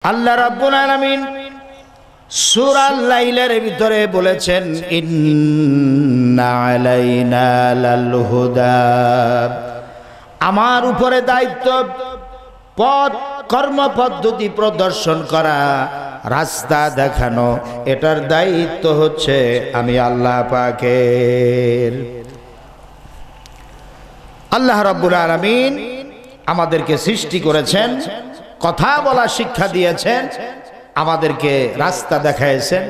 আল্লাহ রাব্বুল আলামিন সূরা লাইলের ভিতরে বলেছেন ইন্না আলাইনা লাল হুদা, আমার উপরে দায়িত্ব পথ কর্মপদ্ধতি প্রদর্শন করা, রাস্তা দেখানো, এটার দায়িত্ব হচ্ছে আমি আল্লাহ পাকের। আল্লাহ রাব্বুল আলামিন আমাদেরকে সৃষ্টি করেছেন, কথা বলা শিক্ষা দিয়েছেন, আমাদেরকে রাস্তা দেখাইছেন,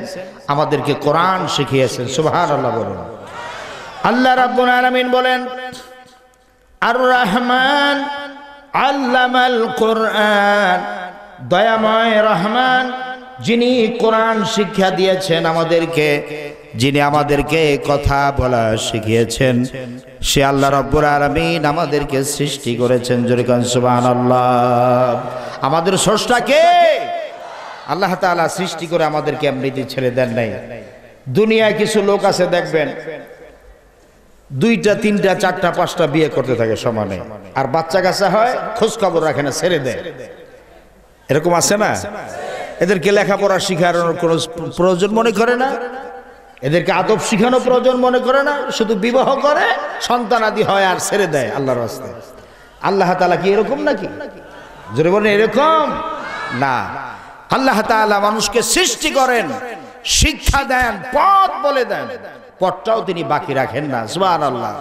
আমাদেরকে কোরআন শিখিয়েছেন। সুবহানাল্লাহ বলুন। আল্লাহ রাব্বুল আলামিন বলেন আর রহমান আল্লামাল কোরআন, দয়াময় রহমান যিনি কোরআন শিক্ষা দিয়েছেন আমাদেরকে, যিনি আমাদেরকে কথা বলা শিখিয়েছেন, সে আল্লাহ রাব্বুল আলামিন আমাদেরকে সৃষ্টি করেছেন। জোরে কোন সুবহানাল্লাহ। আমাদের স্রষ্টা কে? আল্লাহ তাআলা সৃষ্টি করে আমাদেরকে এমনিতে ছেড়ে দেন নাই। দুনিয়ায় কিছু লোক আছে দেখবেন দুইটা তিনটা চারটা পাঁচটা বিয়ে করতে থাকে সমানে, আর বাচ্চা কাচ্চা হয় খোঁজ খবর রাখে না, ছেড়ে দেয়। এরকম আছে না? এদেরকে লেখাপড়া শিখানোর কোনো প্রয়োজন মনে করে না, এদেরকে আদব শিখানো প্রয়োজন মনে করে না, শুধু বিবাহ করে, সন্তানাদি হয় আর ছেড়ে দেয় আল্লাহর রাস্তায়। আল্লাহ তাআলা কি এরকম নাকি? জোরে বলেন এরকম না। আল্লাহ তাআলা মানুষকে সৃষ্টি করেন, শিক্ষা দেন, পথ বলে দেন, পথটাও তিনি বাকি রাখেন না। সুবহানাল্লাহ।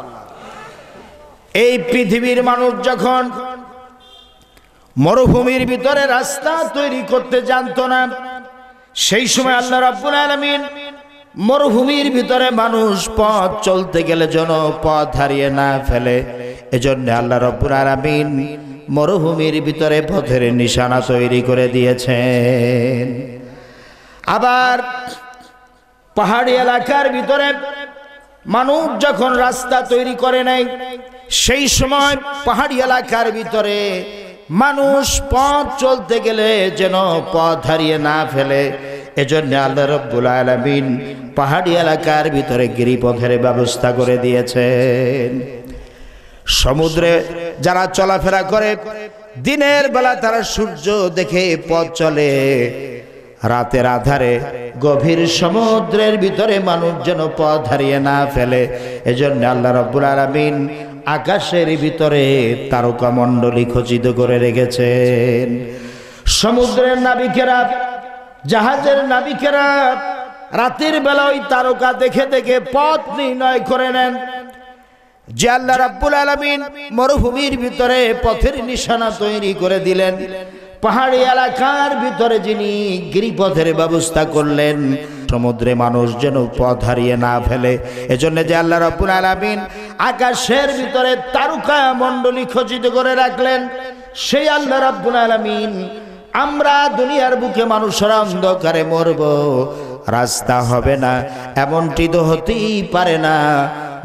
এই পৃথিবীর মানুষ যখন মরুভূমির ভিতরে রাস্তা তৈরি করতে জানতো না, সেই সময় আল্লাহ রাব্বুল আলামিন মরুভূমির ভিতরে মানুষ পথ চলতে গেলে যেন পথ হারিয়ে না ফেলে, এজন্য আল্লাহ রাব্বুল আলামিন মরুভূমির ভিতরে পথের নিশানা তৈরি করে দিয়েছেন। আবার পাহাড়ি এলাকার ভিতরে মানুষ যখন রাস্তা তৈরি করে নাই, সেই সময় পাহাড়ি এলাকার ভিতরে মানুষ পথ চলতে গেলে যেন পথ হারিয়ে না ফেলে, এজন্য আল্লাহ রাব্বুল আলামিন পাহাড়ি এলাকার ভিতরে গিরিপথের ব্যবস্থা করে দিয়েছেন। সমুদ্রে যারা চলাফেরা করে দিনের বেলা তারা সূর্য দেখে পথ চলে, রাতের আধারে গভীর সমুদ্রের ভিতরে মানুষ যেন পথ হারিয়ে না ফেলে, এজন্য আল্লাহ রাব্বুল আলামিন আকাশের ভিতরে তারকা মণ্ডলী খচিত করে রেখেছেন। সমুদ্রের নাবিকেরা, জাহাজের নাবিকেরা রাতের বেলা ওই তারকা দেখে দেখে পথ নির্ণয় করে নেন। যে আল্লাহ রাব্বুল আলামিন মরুভূমির ভিতরে পথের নিশানা তৈরি করে দিলেন, পাহাড়ি এলাকার ভিতরে যিনি গিরিপথের ব্যবস্থা করলেন, সমুদ্রে মানুষ যেন পথ হারিয়ে না ফেলে, এজন্য যে আল্লাহ রাব্বুল আলামিন আকাশের ভিতরে তারকা মণ্ডলী খচিত করে রাখলেন, সেই আল্লাহ রাব্বুল আলামিন আমরা দুনিয়ার বুকে মানুষরা অন্ধকারে মরব, রাস্তা হবে না, এমনটি তো হতেই পারে না।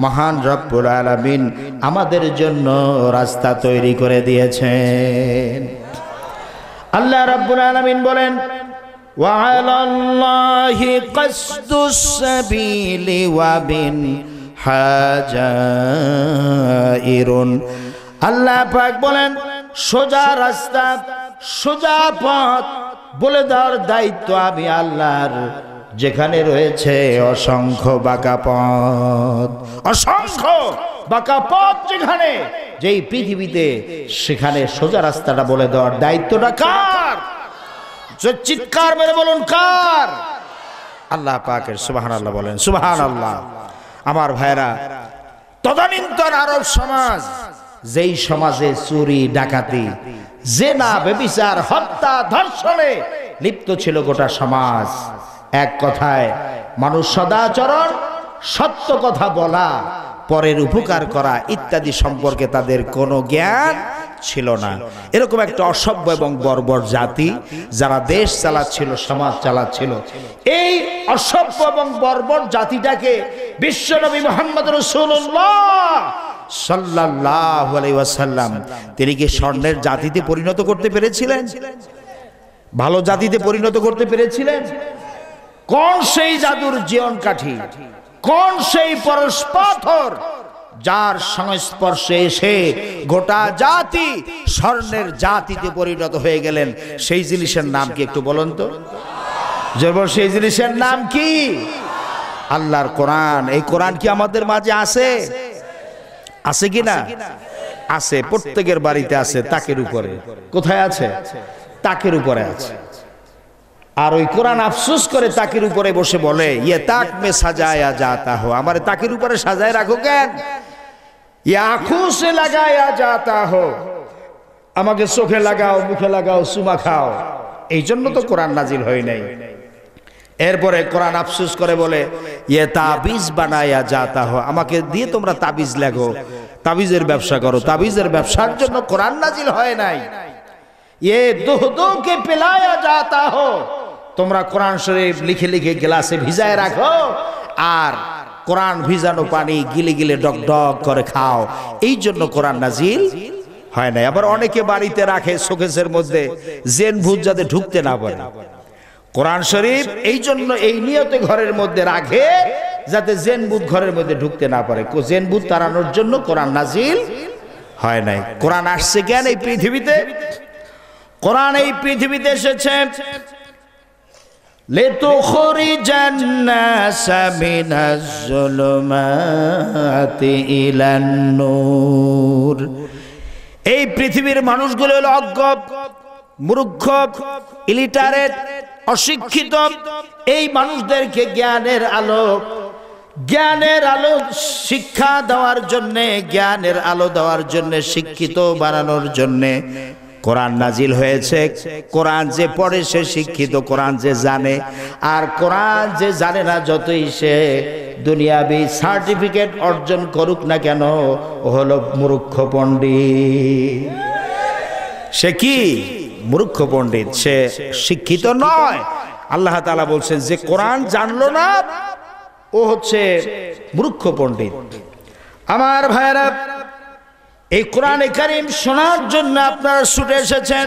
মহান রব্বুল আলামিন আমাদের জন্য রাস্তা তৈরি করে দিয়েছেন। আল্লাহ রাব্বুল আলামিন বলেন ওয়া আলাল্লাহি কাসদুস সাবিলি ওয়া বিন হাজাইরুন। আল্লাহ পাক বলেন সোজা রাস্তা, সোজা পথ বলে দেওয়ার দায়িত্ব আমি আল্লাহর। যেখানে রয়েছে অসংখ্য বাঁকা পথ, অসংখ্য বাঁকা পথ যেখানে, যেই পৃথিবীতে, সেখানে সোজা রাস্তাটা বলে দেওয়ার দায়িত্বটা কার? চিৎকার মেরে বলুন কার? আল্লাহ পাকের। সুবহানাল্লাহ বলেন সুবহানাল্লাহ। আমার ভাইরা, তদানীন্তন আরব সমাজ, যেই সমাজে চুরি ডাকাতি জেনা ব্যভিচার হত্যা ধর্ষণে লিপ্ত ছিল গোটা সমাজ, এক কথায় মানুষ সদাচরণ, সত্য কথা বলা, পরের উপকার করা ইত্যাদি সম্পর্কে তাদের কোনো জ্ঞান ছিল না। এরকম একটা অসভ্য এবং বর্বর জাতি যারা দেশ চালাচ্ছিল, সমাজ চালাচ্ছিল, এই অসভ্য এবং বর্বর জাতিটাকে বিশ্বনবী মুহাম্মদ রাসূলুল্লাহ সাল্লাল্লাহু আলাইহি ওয়াসাল্লাম তিনি কি স্বর্ণের জাতিতে পরিণত করতে পেরেছিলেন? ভালো জাতিতে পরিণত করতে পেরেছিলেন? কোন সেই জাদুর জীবন কাঠি, কোন সেই পরশ পাথর যার সংস্পর্শে এসে গোটা জাতি স্বর্ণের জাতিতে পরিণত হয়ে গেলেন, সেই জিনিসের নাম কি একটু বলুন তো? সেই জিনিসের নাম কি? আল্লাহর কোরআন। এই কোরআন কি আমাদের মাঝে আছে? আছে কি না? আছে, প্রত্যেকের বাড়িতে আছে, তাকের উপরে। কোথায় আছে? তাকের উপরে আছে। আর ওই কোরআন আফসোস করে তাকের উপরে বসে বলে, ইয়ে তাক মে সাজায়া যাতা হো, আমার তাকের উপরে সাজায় রাখো কেন? ইয়ে আঁখো সে লাগায়া যাতা হো, আমাকে চোখে লাগাও, মুখে লাগাও, চুমা খাও। এই জন্য তো কোরআন নাজিল হয় নাই। এরপরে কোরআন আফসোস করে বলে, ইয়ে তাবিজ বানায়া যাতা হো, আমাকে দিয়ে তোমরা তাবিজ লেখো, তাবিজের ব্যবসা করো। তাবিজের ব্যবসার জন্য কোরআন নাজিল হয় নাই। ইয়ে দুহদুকে পিলায়া যাতা হো, তোমরা কোরআন শরীফ লিখে লিখে গ্লাসে ভিজায় রাখো আর কোরআন ভিজানো পানি গিলে গিলে ডক ডক করে খাও। এই জন্য কোরআন নাজিল হয় নাই। আবার অনেকে বাড়িতে রাখে শোকেসের মধ্যে, জেন ভূত যাতে ঢুকতে না পারে। কোরআন শরীফ এই জন্য এই নিয়তে ঘরের মধ্যে রাখে যাতে জেন ভূত ঘরের মধ্যে ঢুকতে না পারে। জেন ভূত তাড়ানোর জন্য কোরআন নাজিল হয় নাই। কোরআন আসছে কেন এই পৃথিবীতে? কোরআন এই পৃথিবীতে এসেছে লিতুখরিজান নাসা মিনাজ যুলুমাতি ইলান নূর। এই পৃথিবীর মানুষগুলো হলো অজ্ঞ, মূর্খ, ইলিটারেট, অশিক্ষিত। এই মানুষদেরকে জ্ঞানের আলো শিক্ষা দেওয়ার জন্য, জ্ঞানের আলো দেওয়ার জন্য, শিক্ষিত বানানোর জন্য কোরআন নাজিল হয়েছে। কোরআন যে পড়ে সে শিক্ষিত, কোরআন যে জানে। আর কোরআন যে জানে না, যতই সে দুনিয়াবি সার্টিফিকেট অর্জন করুক না কেন, ও হলো মূর্খ পণ্ডিত। সে কি? মূর্খ পণ্ডিত, সে শিক্ষিত নয়। আল্লাহ তাআলা বলছেন যে কোরআন জানলো না, ও হচ্ছে মূর্খ পণ্ডিত। আমার ভাইরা, এই কোরআনে কারীম শোনার জন্য আপনারা ছুটে এসেছেন।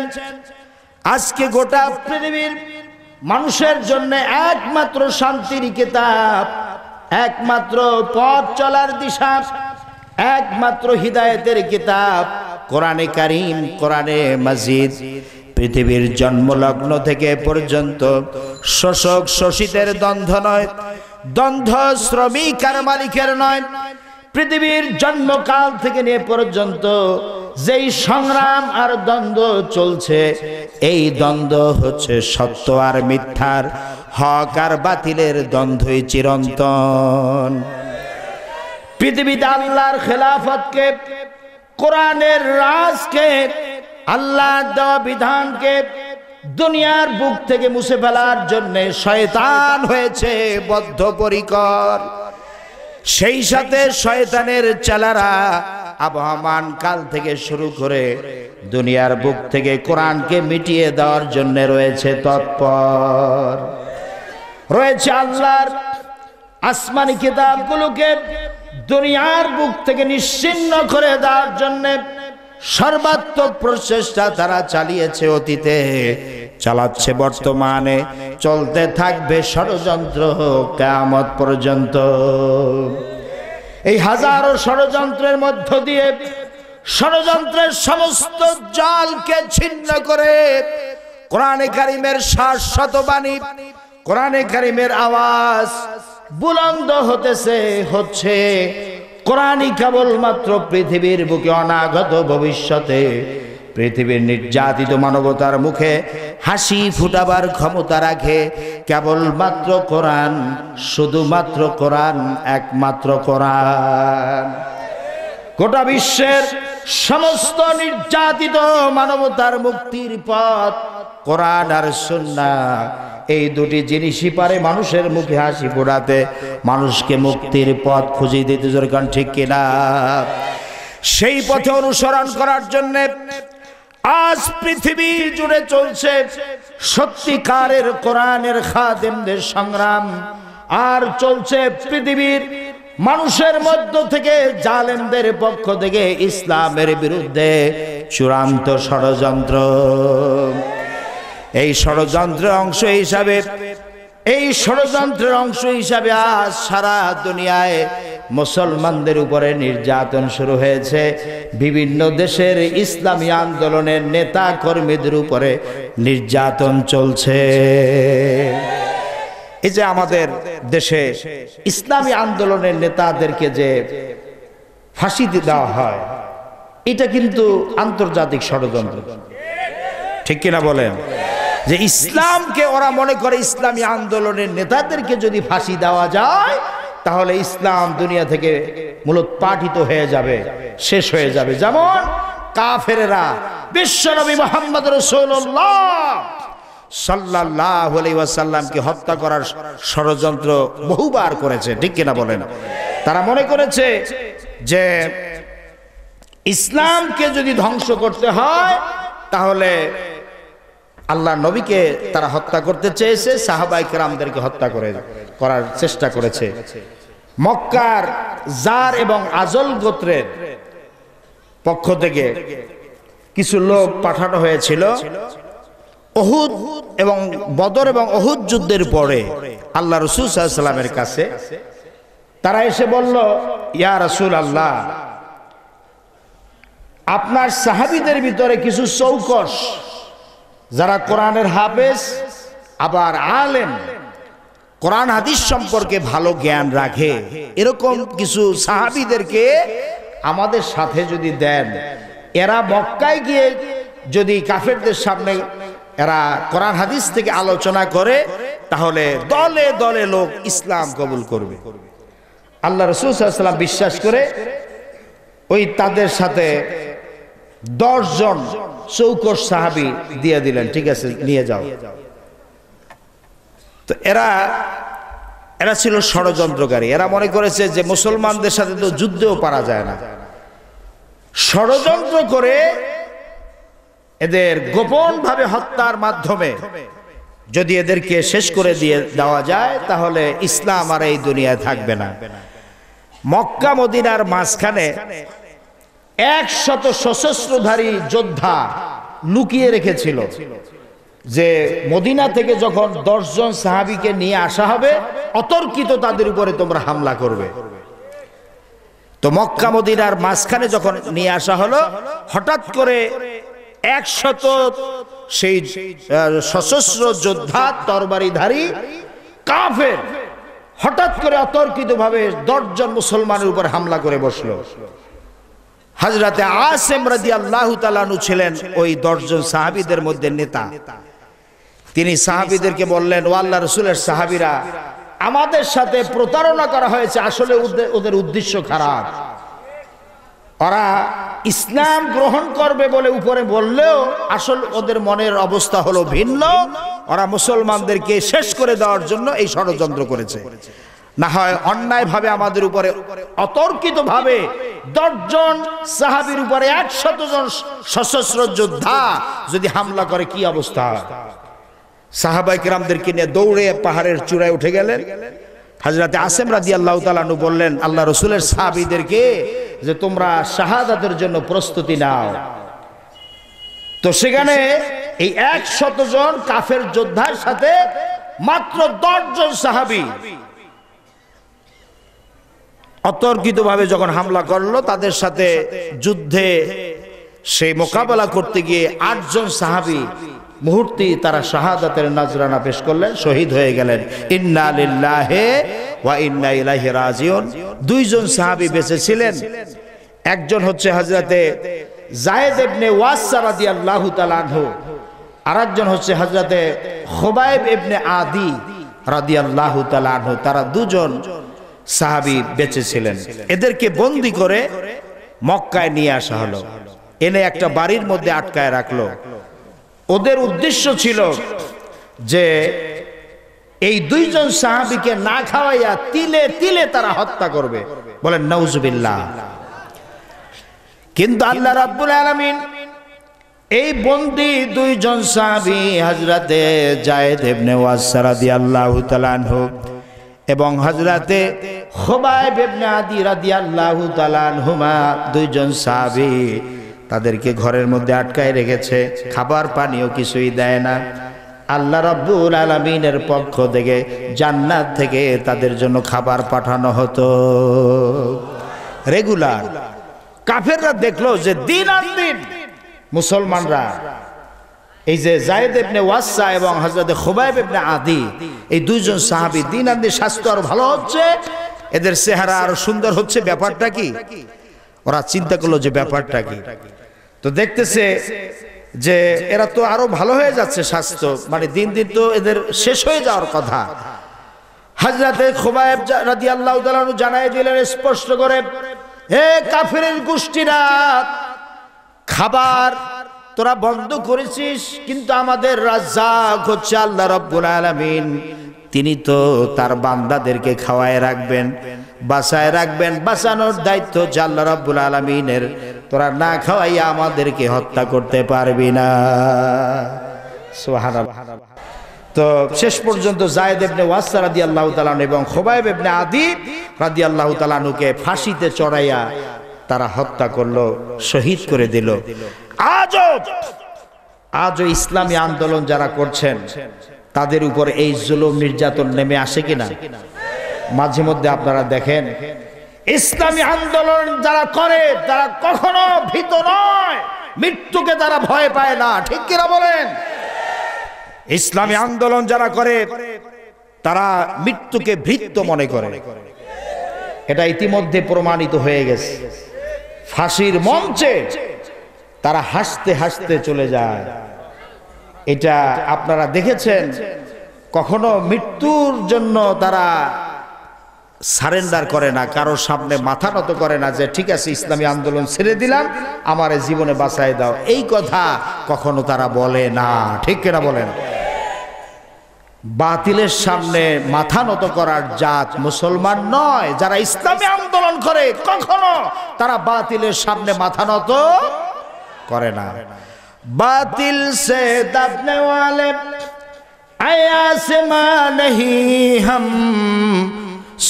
আজকে গোটা পৃথিবীর মানুষের জন্য একমাত্র শান্তির কিতাব, একমাত্র পথ চলার দিশা, একমাত্র হিদায়াতের কিতাব কোরআনে কারীম, কোরআনে মাজিদ। পৃথিবীর জন্মলগ্ন থেকে পর্যন্ত শোষক শোষিতের দ্বন্দ্ব নয়, দ্বন্দ্ব শ্রমিক আর মালিকের নয়। পৃথিবীর জন্মকাল থেকে নিয়ে পর্যন্ত যেই সংগ্রাম আর দ্বন্দ্ব চলছে, এই দ্বন্দ্ব হচ্ছে সত্য আর মিথ্যার, হক আর বাতিলের দ্বন্দ্বই চিরন্তন। পৃথিবীতে আল্লাহর খেলাফতকে, কোরআনের রাজকে, আল্লাহর দেওয়া বিধানকে দুনিয়ার বুক থেকে মুছে ফেলার জন্য শয়তান হয়েছে বদ্ধপরিকর। সেই সাথে শয়তানের চেলারা আবহমান কাল থেকে শুরু করে দুনিয়ার বুক থেকে কোরআনকে মিটিয়ে দেওয়ার জন্য রয়েছে তৎপর। রয়েছে আল্লাহর আসমানি কিতাবগুলোকে দুনিয়ার বুক থেকে নিশ্চিহ্ন করে দেওয়ার জন্য সর্বাত্মক প্রচেষ্টা তারা চালিয়েছে, অতীতে চালাচ্ছে, বর্তমানে চলতে থাকবে ষড়যন্ত্র কিয়ামত পর্যন্ত। এই হাজারো ষড়যন্ত্রের মধ্য দিয়ে ষড়যন্ত্রের সমস্ত জালকে ছিন্ন করে কোরআনে কারীমের শাশ্বত বাণী, কোরআনে কারীমের আওয়াজ বুলন্দ হচ্ছে। কোরআনই কেবলমাত্র পৃথিবীর বুকে অনাগত ভবিষ্যতে পৃথিবীর নির্যাতিত মানবতার মুখে হাসি ফুটাবার ক্ষমতা রাখে। কেবলমাত্র কোরআন, শুধুমাত্র কোরআন, একমাত্র কোরআন। গোটা বিশ্বের সমস্ত নির্যাতিত মানবতার মুক্তির পথ কোরআন আর সুন্নাহ, এই দুটি জিনিসই পারে মানুষের মুখে হাসি ফোটাতে, মানুষকে মুক্তির পথ খুঁজে দিতে। যখন ঠিক কিনা? সেই পথে অনুসরণ করার জন্য আজ পৃথিবী জুড়ে চলছে সত্যিকারের কোরআনের খাদেমদের সংগ্রাম। আর চলছে পৃথিবীর মানুষের মধ্য থেকে জালেমদের পক্ষ থেকে ইসলামের বিরুদ্ধে চূড়ান্ত ষড়যন্ত্র। এই ষড়যন্ত্রের অংশ হিসাবে আজ সারা দুনিয়ায় মুসলমানদের উপরে নির্যাতন শুরু হয়েছে। বিভিন্ন দেশের ইসলামী আন্দোলনের নেতা কর্মীদের উপরে নির্যাতন চলছে। এই যে আমাদের দেশে ইসলামী আন্দোলনের নেতাদেরকে যে ফাঁসি দেওয়া হয়, এটা কিন্তু আন্তর্জাতিক ষড়যন্ত্র, ঠিক কিনা বলেন? যে ইসলামকে ওরা মনে করে ইসলামী আন্দোলনের নেতাদেরকে যদি ফাঁসি দেওয়া যায় তাহলে ইসলাম দুনিয়া থেকে মূলোৎপাটিত হয়ে যাবে, শেষ হয়ে যাবে। যেমন কাফেরেরা বিশ্বনবী মুহাম্মদ রাসূলুল্লাহ সাল্লাল্লাহু আলাইহি ওয়াসাল্লামকে হত্যা করার ষড়যন্ত্র বহুবার করেছে, ঠিক কিনা বলেন? তারা মনে করেছে যে ইসলামকে যদি ধ্বংস করতে হয় তাহলে আল্লাহ নবীকে তারা হত্যা করতে চেয়েছে, সাহাবায়ে কেরামদেরকে হত্যা করার চেষ্টা করেছে। মক্কার জার এবং আজল গোত্রের পক্ষ থেকে কিছু লোক পাঠানো হয়েছিল উহুদ এবং বদর এবং উহুদ যুদ্ধের পরে আল্লাহ রাসূল সাল্লাল্লাহু আলাইহি ওয়াসাল্লামের কাছে। তারা এসে বলল, ইয়া রাসূলুল্লাহ, আপনার সাহাবীদের ভিতরে কিছু চৌকস যারা কোরআনের হাফেজ আবার আলেম, কোরআন হাদিস সম্পর্কে ভালো জ্ঞান রাখে, এরকম কিছু সাহাবীদেরকে আমাদের সাথে যদি দেন, এরা মক্কায় গিয়ে যদি কাফেরদের সামনে এরা কোরআন হাদিস থেকে আলোচনা করে তাহলে দলে দলে লোক ইসলাম কবুল করবে। আল্লাহ রাসূল সাল্লাল্লাহু আলাইহি ওয়াসাল্লাম বিশ্বাস করে ওই তাদের সাথে 10 জন চৌকস সাহাবী দিয়ে দিলেন, ঠিক আছে নিয়ে যাও। তো এরা ছিল ষড়যন্ত্রকারী। এরা মনে করেছে যে মুসলমানদের সাথে তো যুদ্ধেও পারা যায় না, ষড়যন্ত্র করে এদের গোপন ভাবে হত্যার মাধ্যমে যদি এদেরকে শেষ করে দেওয়া যায় তাহলে ইসলাম আর এই দুনিয়ায় থাকবে না। মক্কা মদিনার মাঝখানে 100 সশস্ত্রধারী যোদ্ধা লুকিয়ে রেখেছিল যে মদিনা থেকে যখন 10 জন সাহাবীকে নিয়ে আসা হবে অতর্কিত তাদের উপরে তোমরা হামলা করবে। তো মক্কা মদিনার মাঝখানে যখন নিয়ে আসা হলো, হঠাৎ করে 100 সেই সশস্ত্র যোদ্ধা তরবারিধারী কাফের হঠাৎ করে অতর্কিত ভাবে 10 জন মুসলমানের উপর হামলা করে বসলো। হযরতে আসিম রাদিয়াল্লাহু তাআলা আনহু ছিলেন ওই 10 জন সাহাবীদের মধ্যে নেতা। তিনি সাহাবীদেরকে বললেন, ও আল্লাহর রাসূলের সাহাবীরা, আমাদের সাথে প্রতারণা করা হয়েছে, আসলে ওদের উদ্দেশ্য খারাপ। ওরা ইসলাম গ্রহণ করবে বলে উপরে বললেও আসল ওদের মনের অবস্থা হলো ভিন্ন। ওরা মুসলমানদেরকে শেষ করে দেওয়ার জন্য এই ষড়যন্ত্র করেছে। না হয় অন্যায়ভাবে আমাদের উপরে অতর্কিত ভাবে 10 জন সাহাবীর উপরে 100 জন সশস্ত্র যোদ্ধা যদি হামলা করে কি অবস্থা হয়। সাহাবায়ে কেরামদেরকে নিয়ে দৌড়ে পাহাড়ের চূড়ায় উঠে গেলেন। হযরতে আসিম রাদিয়াল্লাহু তাআলা আনহু বললেন আল্লাহ রাসূলের সাহাবীদেরকে যে তোমরা শাহাদাতের জন্য প্রস্তুতি নাও। তো সেখানে এই 100 জন কাফের যোদ্ধার সাথে মাত্র 10 জন সাহাবী অতর্কিতভাবে যখন হামলা করলো, তাদের সাথে যুদ্ধে সেই মোকাবেলা করতে গিয়ে 8 জন সাহাবী মুহূর্তেই তারা শাহাদাতের নজরানা পেশ করলেন, শহীদ হয়ে গেলেন। ইন্না লিল্লাহি ওয়া ইন্না ইলাইহি রাজিউন। 2 জন সাহাবী বেঁচে ছিলেন। একজন হচ্ছে হযরতে যায়েদ ইবনে ওয়াসসা রাদিয়াল্লাহু তাআলা আনহু, আরেকজন হচ্ছে হযরতে খুবাইব ইবনে আদি রাদিয়াল্লাহু তাআলা আনহু। তারা 2 জন সাহাবী বেঁচে ছিলেন। এদেরকে বন্দী করে মক্কায় নিয়ে আসা হলো, এনে একটা বাড়ির মধ্যে আটকায় রাখলো। ওদের উদ্দেশ্য ছিল যে এই 2 জন সাহাবীকে না খাওয়াইয়া তিলে তিলে তারা হত্যা করবে। বলেন নাউজুবিল্লাহ। কিন্তু আল্লাহ রাব্বুল আলামিন এই বন্দী 2 জন সাহাবী হযরতে যায়েদ ইবনে ওয়াসসা রাদিয়াল্লাহু তাআলা আনহু এবং হযরতে খুবাইব ইবনে আদি রাদিয়াল্লাহু তাআলা আনহুমা, 2 জন সাহাবী, তাদেরকে ঘরের মধ্যে আটকায় রেখেছে। খাবার পানিও কিছুই দেয় না। আল্লাহ রাব্বুল আলামিনের পক্ষ থেকে জান্নাত থেকে তাদের জন্য খাবার পাঠানো হতো রেগুলার। কাফেররা দেখলো যে দিন আন দিন মুসলমানরা, এই যে যায়েদ ইবনে ওয়াসসা এবং হযরত খুবাইব ইবনে আদি, এই দুইজন সাহাবী দিন আন দিন স্বাস্থ্য আরো ভালো হচ্ছে, এদের চেহারা আরো সুন্দর হচ্ছে। ব্যাপারটা কি? ওরা চিন্তা করলো যে ব্যাপারটা কি। তো দেখতেছে যে এরা তো আরো ভালো হয়ে যাচ্ছে স্বাস্থ্য, মানে দিন দিন তো এদের শেষ হয়ে যাওয়ার কথা। হযরত খুবাইব রাদিয়াল্লাহু তাআলা জানাই দিলেন স্পষ্ট করে, হে কাফিরের গোষ্ঠীরা, খাবার তোরা বন্ধ করেছিস, কিন্তু আমাদের রাজ্জাক হচ্ছে আল্লাহ রাব্বুল আলামিন। তিনি তো তার বান্দাদেরকে খাওয়ায় রাখবেন, বাঁচায় রাখবেন। বাঁচানোর দায়িত্ব হচ্ছে আল্লাহ রাব্বুল আলামিনের। তোরা না খাওয়াইয়া আমাদেরকে হত্যা করতে পারবি না। সুবহানাল্লাহ। তো শেষ পর্যন্ত যায়েদ ইবনে ওয়াসসা রাদিয়াল্লাহু তাআলা এবং খুবাইব ইবনে আদি রাদিয়াল্লাহু তাআলা নুকে ফাঁসিতে চড়াইয়া তারা হত্যা করলো, শহীদ করে দিল। আজও ইসলামী আন্দোলন যারা করছেন তাদের উপর এই জুলুম নির্যাতন নেমে আসে কিনা? মাঝে মধ্যে আপনারা দেখেন ইসলামী আন্দোলন যারা করে তারা কখনো ভীত নয়, মৃত্যুকে তারা ভয় পায় না, ঠিক কিনা বলেন? ইসলামী আন্দোলন যারা করে তারা মৃত্যুকে ভৃত্য মনে করে, এটা ইতিমধ্যে প্রমাণিত হয়ে গেছে। ফাঁসির মঞ্চে তারা হাসতে হাসতে চলে যায়, এটা আপনারা দেখেছেন। কখনো মৃত্যুর জন্য তারা সারেন্ডার করে না, কারোর সামনে মাথা নত করে না যে ঠিক আছে ইসলামী আন্দোলন ছেড়ে দিলাম, আমার জীবনে বাঁচায় দাও, এই কথা কখনো তারা বলে না, ঠিক কিনা বলেন? বাতিলের সামনে মাথা নত করার জাত মুসলমান নয়। যারা ইসলামী আন্দোলন করে কখনো তারা বাতিলের সামনে মাথা নত করে না। বাতিল সে দবনে ওয়ালে আয়াসমা নহি হাম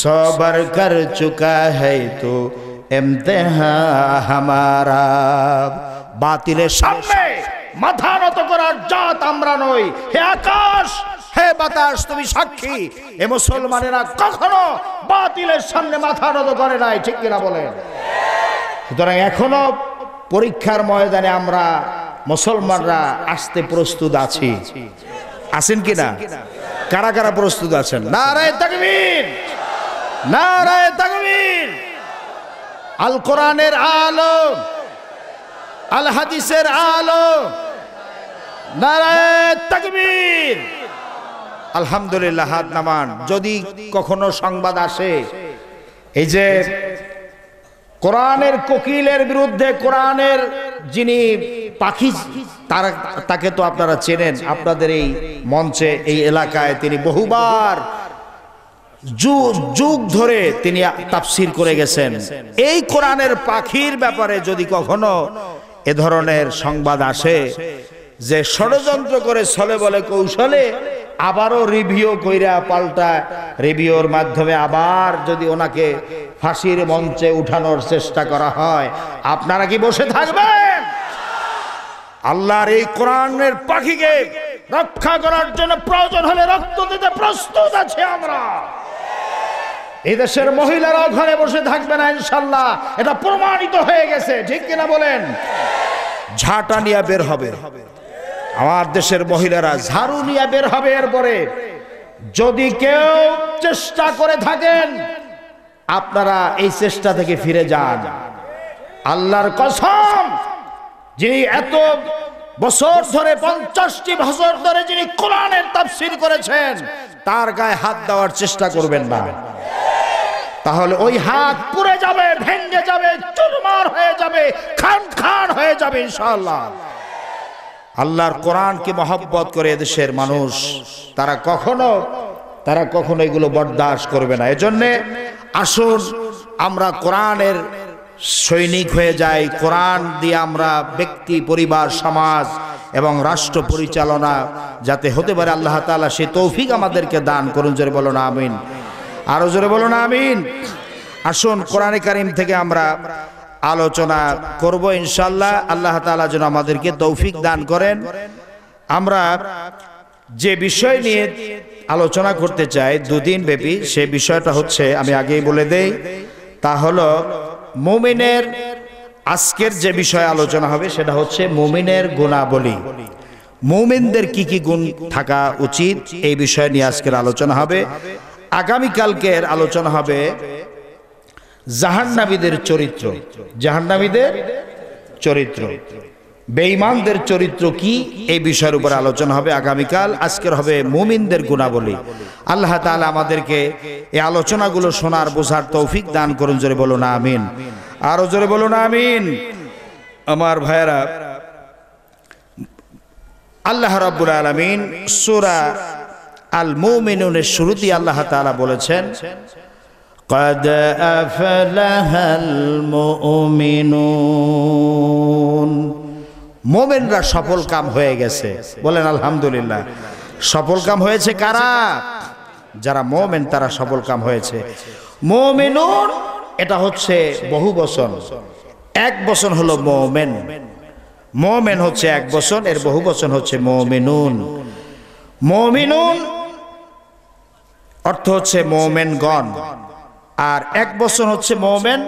সবর কর চুকা হ্যায় তো ইমতিহা হামারা। বাতিলের সামনে মাথা নত করার জাত আমরা নই। হে আকাশ, হে বাতাস, তুমি সাক্ষী, এ মুসলমানেরা কখনো বাতিলের সামনে মাথা নত করে নাই, ঠিক কিনা বলেন? সুতরাং এখনো পরীক্ষার ময়দানে আমরা মুসলমানরা আসতে প্রস্তুত আছি, আছেন কিনা? কারা কারা প্রস্তুত আছেন? নারায়ে তাকবীর, নারায়ে তাকবীর। আল কোরআনের আলো, আল হাদিসের আলো, নারায়ে তাকবীর। আলহামদুলিল্লাহ, হাত নামান। যদি কখনো সংবাদ আসে এই যে কোরআনের কোকিলের বিরুদ্ধে, কোরআনের যিনি পাখি, তাকে তো আপনারা চেনেন, আপনাদের এই মঞ্চে এই এলাকায় তিনি বহুবার যুগ ধরে তিনি তাফসীর করে গেছেন। এই কোরআনের পাখির ব্যাপারে যদি কখনো এ ধরনের সংবাদ আসে যে ষড়যন্ত্র করে ছলে বলে কৌশলে আবারও রিভিউ কইরা পাল্টা রিভিউর মাধ্যমে আবার যদি ওনাকে ফাঁসির মঞ্চে উঠানোর চেষ্টা করা হয়, আপনারা কি বসে থাকবেন? আল্লাহর এই কোরআনের পাখিকে রক্ষা করার জন্য প্রয়োজন হলে রক্ত দিতে প্রস্তুত আছি আমরা। এই দেশের মহিলারাও ঘরে বসে থাকবে না ইনশাআল্লাহ, এটা প্রমাণিত হয়ে গেছে, ঠিক কিনা বলেন? ঝাঁটা নিয়ে বের হবে আমার দেশের মহিলারা, ঝাড়ু নিয়ে বের হবে। এরপরে যদি কেউ চেষ্টা করে থাকেন, আপনারা এই চেষ্টা থেকে ফিরে যান। আল্লাহর কসম, যিনি এত বছর ধরে 50টি বছর ধরে যিনি কোরআনের তাফসীর করেছেন, তার গায়ে হাত দেওয়ার চেষ্টা করবেন না, তাহলে ওই হাত পুড়ে যাবে, ভেঙে যাবে, চুরমার হয়ে যাবে, খান খান হয়ে যাবে ইনশাআল্লাহ। আল্লাহর কোরআনকে মহব্বত করে এদেশের মানুষ, তারা কখনো এগুলো বরদাস্ত করবে না। এজন্য আসুন আমরা কোরআনের সৈনিক হয়ে যাই। কোরআন দিয়ে আমরা ব্যক্তি, পরিবার, সমাজ এবং রাষ্ট্র পরিচালনা যাতে হতে পারে, আল্লাহ তাআলা সেই তৌফিক আমাদেরকে দান করুন। জোরে বলো না আমিন, আরো জোরে বলো না আমিন। আসুন কোরআনে কারীম থেকে আমরা আলোচনা করব ইনশাআল্লাহ। আল্লাহ তাআলা যেন আমাদেরকে তৌফিক দান করেন। আমরা যে বিষয় নিয়ে আলোচনা করতে চাই দুদিন ব্যাপী, সে বিষয়টা হচ্ছে, আমি আগেই বলে দেই, তা হলো মুমিনের আজকের যে বিষয় আলোচনা হবে সেটা হচ্ছে মুমিনের গুণাবলী। মুমিনদের কি কি গুণ থাকা উচিত এই বিষয় নিয়ে আজকের আলোচনা হবে। আগামীকালকের আলোচনা হবে জাহান্নামীদের চরিত্র, জাহান্নামীদের চরিত্র, বেঈমানদের চরিত্র কি এই বিষয়ের উপর আলোচনা হবে আগামীকাল। আজকের হবে মুমিনদের গুণাবলী। আল্লাহ তাআলা আমাদেরকে এই আলোচনাগুলো শোনার বোঝার তৌফিক দান করুন। জোরে বলুন আমিন, আরো জোরে বলুন আমিন। আমার ভাইয়েরা, আল্লাহ রাব্বুল আলামিন সূরা আল মুমিনুনের শুরুতেই আল্লাহ তাআলা বলেছেন, قد أفلح المؤمنون, মুমিনরা সফল কাম হয়ে গেছে। বলেন আলহামদুলিল্লাহ। সফল কাম হয়েছে কারা? যারা মুমিন তারা সফল কাম হয়েছে। মুমিনুন এটা হচ্ছে বহু বচন, এক বচন হলো মুমিন। মুমিন হচ্ছে এক বচন, এর বহু বচন হচ্ছে মুমিনুন। মুমিনুন অর্থ হচ্ছে মুমিনগণ, আর এক বচন হচ্ছে মুমিন,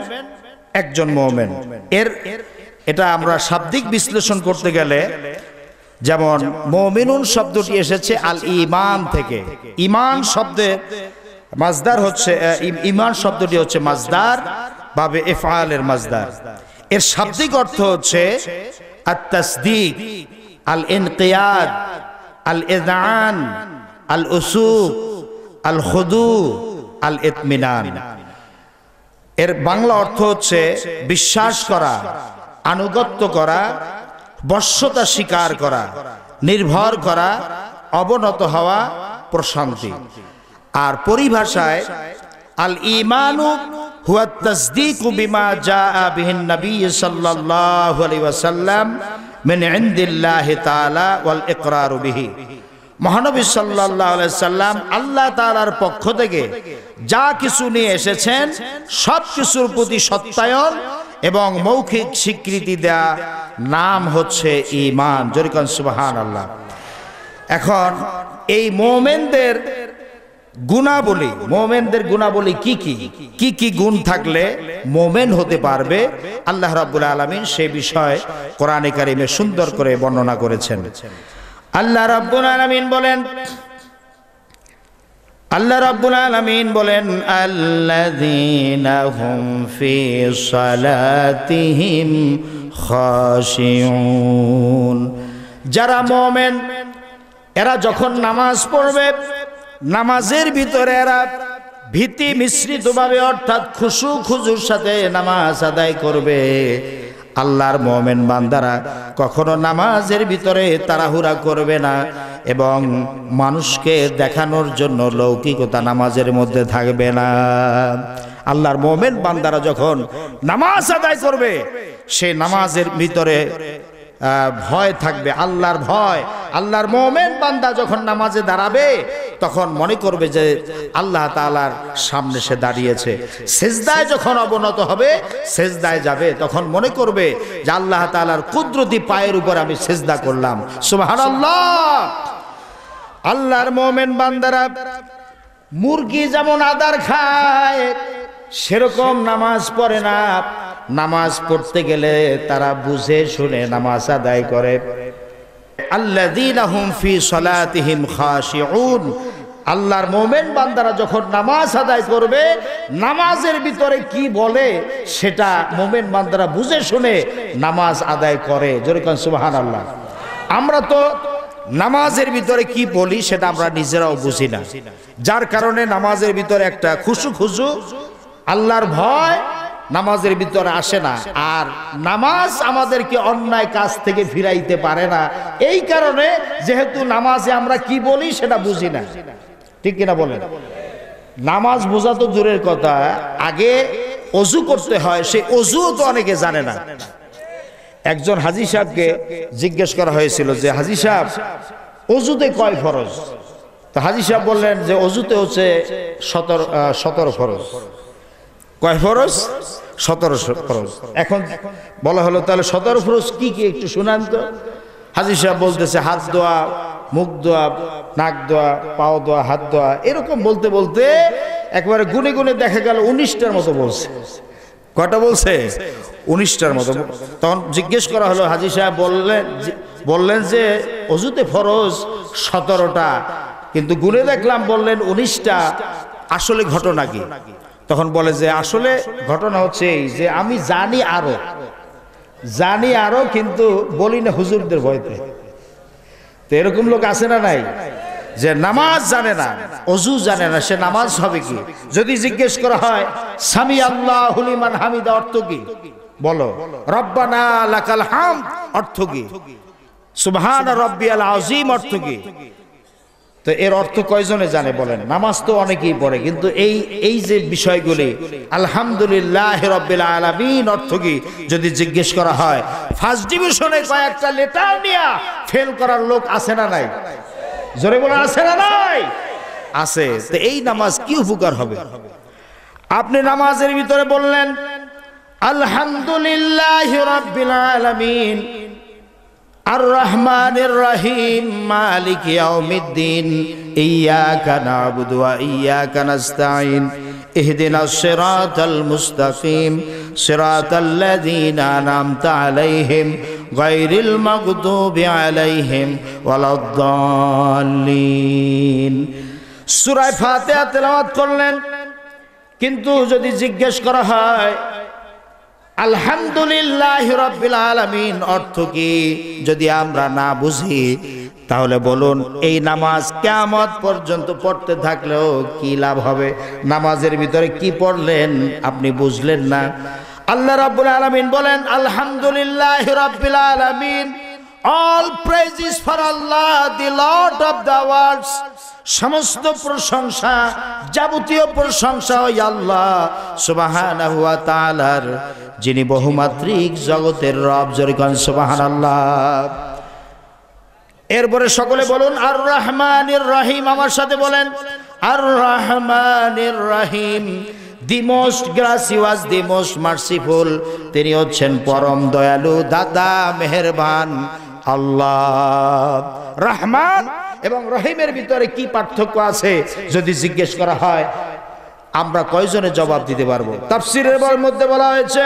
একজন মুমিন। এটা আমরা শাব্দিক বিশ্লেষণ করতে গেলে, যেমন মুমিনুন শব্দটি এসেছে আল ঈমান থেকে। ঈমান শব্দের মাজদার হচ্ছে, ঈমান শব্দটি হচ্ছে মাজদার বাবে ইফআলের মাজদার। এর শাব্দিক অর্থ হচ্ছে আত তাসদীক, আল ইনকিয়াদ, আল ইযআন, আল উসুক, আল খুদু, আল ইতমিনান। এর বাংলা অর্থ হচ্ছে বিশ্বাস করা, আনুগত্য করা, বশ্যতা স্বীকার করা, নির্ভর করা, অবনত হওয়া, প্রশান্তি। আর পরিভাষায় আল ঈমানু হুয়া তাসদীকু বিমা জাআ বিহিন নবী সাল্লাল্লাহু আলাইহি ওয়াসাল্লাম মিন ইনদিল্লাহি তাআলা ওয়াল ইকরারু বিহি। মহানবী সাল্লাল্লাহু আলাইহি সাল্লাম আল্লাহ তাআলার পক্ষ থেকে যা কিছু নিয়ে এসেছেন সব কিছুর প্রতি সত্যায়ন এবং মৌখিক স্বীকৃতি দেয়া নাম হচ্ছে ঈমান। জোরে কোন সুবহানাল্লাহ। এখন এই মুমিনদের গুণাবলী, মুমিনদের গুণাবলী কি কি, কি কি গুণ থাকলে মুমিন হতে পারবে, আল্লাহ রাব্বুল আলামিন সেই বিষয় কোরআনে কারিমে সুন্দর করে বর্ণনা করেছেন। আল্লাহ রাব্বুল আলামিন বলেন, আল্লাহ রাব্বুল আলামিন বলেন, আল্লাযীনা হুম ফি সালাতিহিম খাশিউন, যারা মুমিন এরা যখন নামাজ পড়বে, নামাজের ভিতরে এরা ভীতি মিশ্রিতভাবে অর্থাৎ খুশু খুজুর সাথে নামাজ আদায় করবে। আল্লাহর মুমিন বান্দারা কখনো নামাজের ভিতরে তাড়াহুড়া করবে না এবং মানুষকে দেখানোর জন্য লৌকিকতা নামাজের মধ্যে থাকবে না। আল্লাহর মুমিন বান্দারা যখন নামাজ আদায় করবে, সেই নামাজের ভিতরে ভয় থাকবে, আল্লাহর ভয়। আল্লাহর মুমিন বান্দা যখন নামাজে দাঁড়াবে তখন মনে করবে যে আল্লাহ তাআলার সামনে সে দাঁড়িয়েছে। সিজদায় যখন অবনত হবে, সিজদায় যাবে, তখন মনে করবে যে আল্লাহ তাআলার কুদরতি পায়ের উপর আমি সিজদা করলাম। সুবহানাল্লাহ। আল্লাহর মুমিন বান্দারা মুরগি যেমন আদার খায় সেরকম নামাজ পড়ে না। নামাজ পড়তে গেলে তারা বুঝে শুনে নামাজ আদায় করে। আল্লাযীনা হুম ফি সালাতিহিম খাশিউন, আল্লাহর মুমিন বান্দারা যখন নামাজ আদায় করবে, নামাজের ভিতরে কি বলে সেটা মুমিন বান্দারা বুঝে শুনে নামাজ আদায় করে। জোরে কোন সুবহানাল্লাহ। আমরা তো নামাজের ভিতরে কি বলি সেটা আমরা নিজেরাও বুঝি না, যার কারণে নামাজের ভিতরে একটা খুশু খুশু আল্লাহর ভয় নামাজের ভিতরে আসে না। আর নামাজ আমাদেরকে অন্যায় কাজ থেকে ফিরাইতে পারে না। এই কারণে যেহেতু নামাজে আমরা কি বলি সেটা বুঝি না, ঠিক কিনা বলেন? নামাজ বোঝা তো দূরের কথা, আগে অজু করতে হয়, সেই অজুও তো অনেকে জানে না। একজন হাজী সাহেবকে জিজ্ঞেস করা হয়েছিল যে, হাজী সাহেব অজুতে কয় ফরজ? তো হাজী সাহেব বললেন যে অজুতে হচ্ছে 17 ফরজ। কয় ফরজ? 17 ফরজ। এখন বলা হলো তাহলে 17 ফরজ কি কি একটু শুনান তো। হাজী সাহেব বলতেছে হাত ধোয়া মুখ দোয়া, নাক দোয়া, পাও দোয়া, হাত দোয়া, এরকম বলতে বলতে একবারে গুনে গুনে দেখা গেল 19টার মতো বলছে। কটা বলছে? 19টার মতো। তখন জিজ্ঞেস করা হলো, হাজী সাহেব বললেন যে অজুতে ফরজ 17টা, কিন্তু গুনে দেখলাম বললেন 19টা, আসলে ঘটনা কি? তখন বলে যে আসলে ঘটনা হচ্ছে এই যে আমি জানি আরো কিন্তু বলি না হুজুরদের ভয়তে। তো এরকম লোক আছে না নাই, যে নামাজ জানে না, অজু জানে না, সে নামাজ হবে কি? যদি জিজ্ঞেস করা হয় সামি আল্লাহু লিমান হামিদা অর্থ কি বলো, রব্বানা লাকাল হামদ অর্থ কি, সুবহানা রাব্বিয়াল আযীম অর্থ কি? তো এর অর্থ কয়জনে জানে বলেন? নামাজ তো অনেকেই পড়ে, কিন্তু এই যে বিষয়গুলি আলহামদুলিল্লাহ রাব্বিল আলামিন অর্থ কি যদি জিজ্ঞেস করা হয়, ফার্স্ট ডিভিশনে কয়েকটা লেটার নিয়ে ফেল করার লোক আছে না নাই? জোরে বলে আছে না নাই? আছে। তো এই নামাজ কি উপকার হবে? আপনি নামাজের ভিতরে বললেন আলহামদুলিল্লাহ রাব্বিল আলামিন আর রহমানির রহিম মালিক ইয়াউমিদ্দিন ইয়্যাকা না'বুদু ওয়া ইয়্যাকা নাস্তাঈন ইহদিনাস সিরাতাল মুস্তাকিম সিরাতাল্লাযীনা আন'আমতা আলাইহিম গায়রিল মাগদুবি আলাইহিম ওয়ালাদ-দাল্লিন। সূরা ফাতিহা তেলাওয়াত করলেন, কিন্তু যদি জিজ্ঞেস করা হয় আলহামদুলিল্লাহ রাব্বিল আলামিন অর্থ কি যদি আমরা না বুঝি, তাহলে বলুন এই নামাজ কিয়ামত পর্যন্ত পড়তে থাকলেও কি লাভ হবে? নামাজের ভিতরে কি পড়লেন আপনি বুঝলেন না। আল্লাহ রাব্বুল আলামিন বলেন আলহামদুলিল্লাহ রাব্বিল আলামিন, all praises for Allah the Lord of the worlds, সমস্ত প্রশংসা, যাবতীয় প্রশংসা ওই আল্লাহ সুবহানাহু ওয়া তাআলার, যিনি বহুমাত্রিক জগতের রব। জোরে কোন সুবহানাল্লাহ। এরপরে সকলে বলুন আর রহমানির রহিম, আমার সাথে বলেন আর রহমানির রহিম। The most gracious, the most merciful, তিনি হচ্ছেন পরম দয়ালু, দাতা মেহেরবান আল্লাহ। রহমান এবং রহিমের ভিতরে কি পার্থক্য আছে যদি জিজ্ঞেস করা হয়, আমরা কয়জনে জবাব দিতে পারবো? তাফসীরের মধ্যে বলা হয়েছে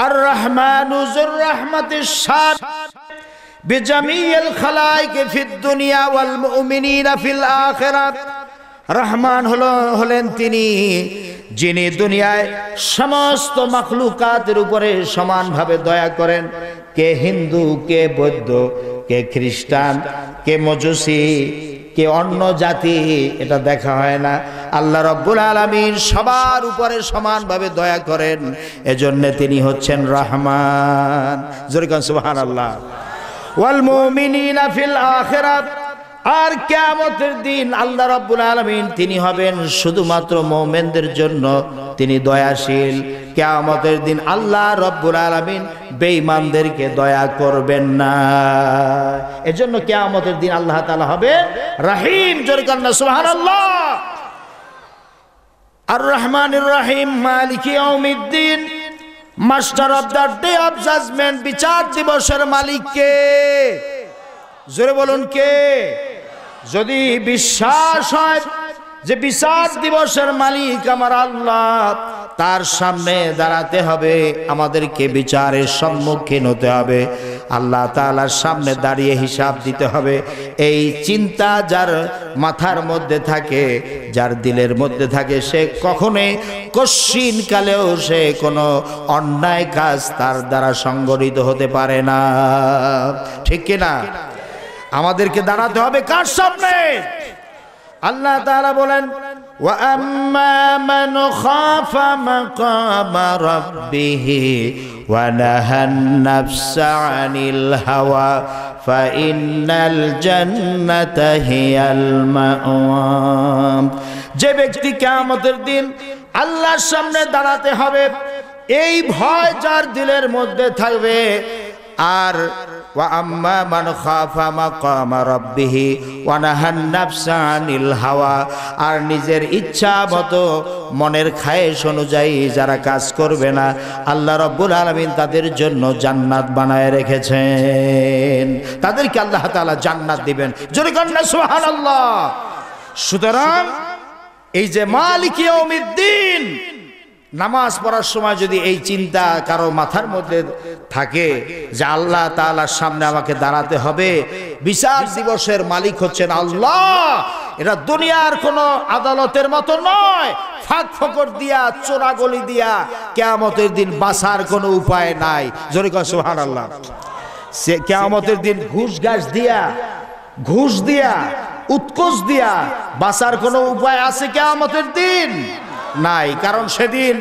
আর রহমানু যুর রাহমাতিশ শান বিজামিল খালাইক ফিদ দুনিয়া ওয়াল মুমিনিনা ফিল আখিরাত। রহমান হলেন তিনি যিনি দুনিয়ায় সমস্ত মাখলুকাতের উপরে সমানভাবে দয়া করেন। কে হিন্দু, কে বৌদ্ধ, কে খ্রিস্টান, কে মজুসি, কে অন্য জাতি, এটা দেখা হয় না। আল্লাহ রাব্বুল আলামিন সবার উপরে সমানভাবে দয়া করেন, এজন্য তিনি হচ্ছেন রহমান। জোরে কোন সুবহানাল্লাহ। ওয়াল মুমিনিনা ফিল আখিরাত, আর কিয়ামতের দিন আল্লাহ রাব্বুল আলামিন তিনি হবেন শুধুমাত্র মুমিনদের জন্য তিনি দয়াশীল। কিয়ামতের দিন আল্লাহ রাব্বুল আলামিন বেঈমানদেরকে দয়া করবেন না। এজন্য কিয়ামতের দিন আল্লাহ তাআলা হবে রহিম। জোরে কান্না সুবহানাল্লাহ। আর রহমানির রহিম মালিক ইয়াউমিদ্দিন, master of the day of judgement, বিচার দিবসের মালিক কে? জোরে বলুন কে? যদি বিশ্বাস হয় যে বিচার দিবসের মালিক আমার আল্লাহ, তার সামনে দাঁড়াতে হবে, আমাদেরকে বিচারের সম্মুখীন হতে হবে, আল্লাহ তাআলার সামনে দাঁড়িয়ে হিসাব দিতে হবে। এই চিন্তা যার মাথার মধ্যে থাকে, যার দিলের মধ্যে থাকে, সে কখনোই কশ্চিন কালেও সে কোনো অন্যায় কাজ তার দ্বারা সংগঠিত হতে পারে না। ঠিক কিনা? আমাদেরকে দাঁড়াতে হবে কার সামনে? আল্লাহ তাআলা বলেন ওয়া আম্মা মান খাফা মাকামা রাব্বিহি ওয়া নাহান নাফসা আনিল হাওয়া ফাইন্নাল জান্নাতা হিয়াল মাওয়া। যে ব্যক্তি কিয়ামতের দিন আল্লাহর সামনে দাঁড়াতে হবে, এই ভয় যার দিলের মধ্যে থাকবে, আর ওয়া আম্মা মান খাফা মাকামা রাব্বিহি ওয়া নাহান নাফসা আনিল হাওয়া, আর নিজের ইচ্ছা মতো মনের খায়েশ অনুযায়ী যারা কাজ করবে না, আল্লাহ রাব্বুল আলামিন তাদের জন্য জান্নাত বানায় রেখেছেন। তাদেরকে আল্লাহ তাআলা জান্নাত দিবেন। জোরে কন্যা সুবহানাল্লাহ। সুতরাং এই যে মালিক ইয়াউমিদ্দিন, নামাজ পড়ার সময় যদি এই চিন্তা কারো মাথার মধ্যে থাকে যে আল্লাহ তাআলার সামনে আমাকে দাঁড়াতে হবে, বিচার দিবসের মালিক হচ্ছেন আল্লাহ, এটা দুনিয়ার কোনো আদালতের মতো নয়, ফাঁক ফকর দিয়া চোরাগলি দিয়া কিয়ামতের দিন বাঁচার কোনো উপায় নাই। জোরে কয় সুবহানাল্লাহ। সে কিয়ামতের দিন ঘুষ দিয়া উৎকোচ দিয়া বাঁচার কোনো উপায় আছে কিয়ামতের দিন? নাই। কারণ সেদিন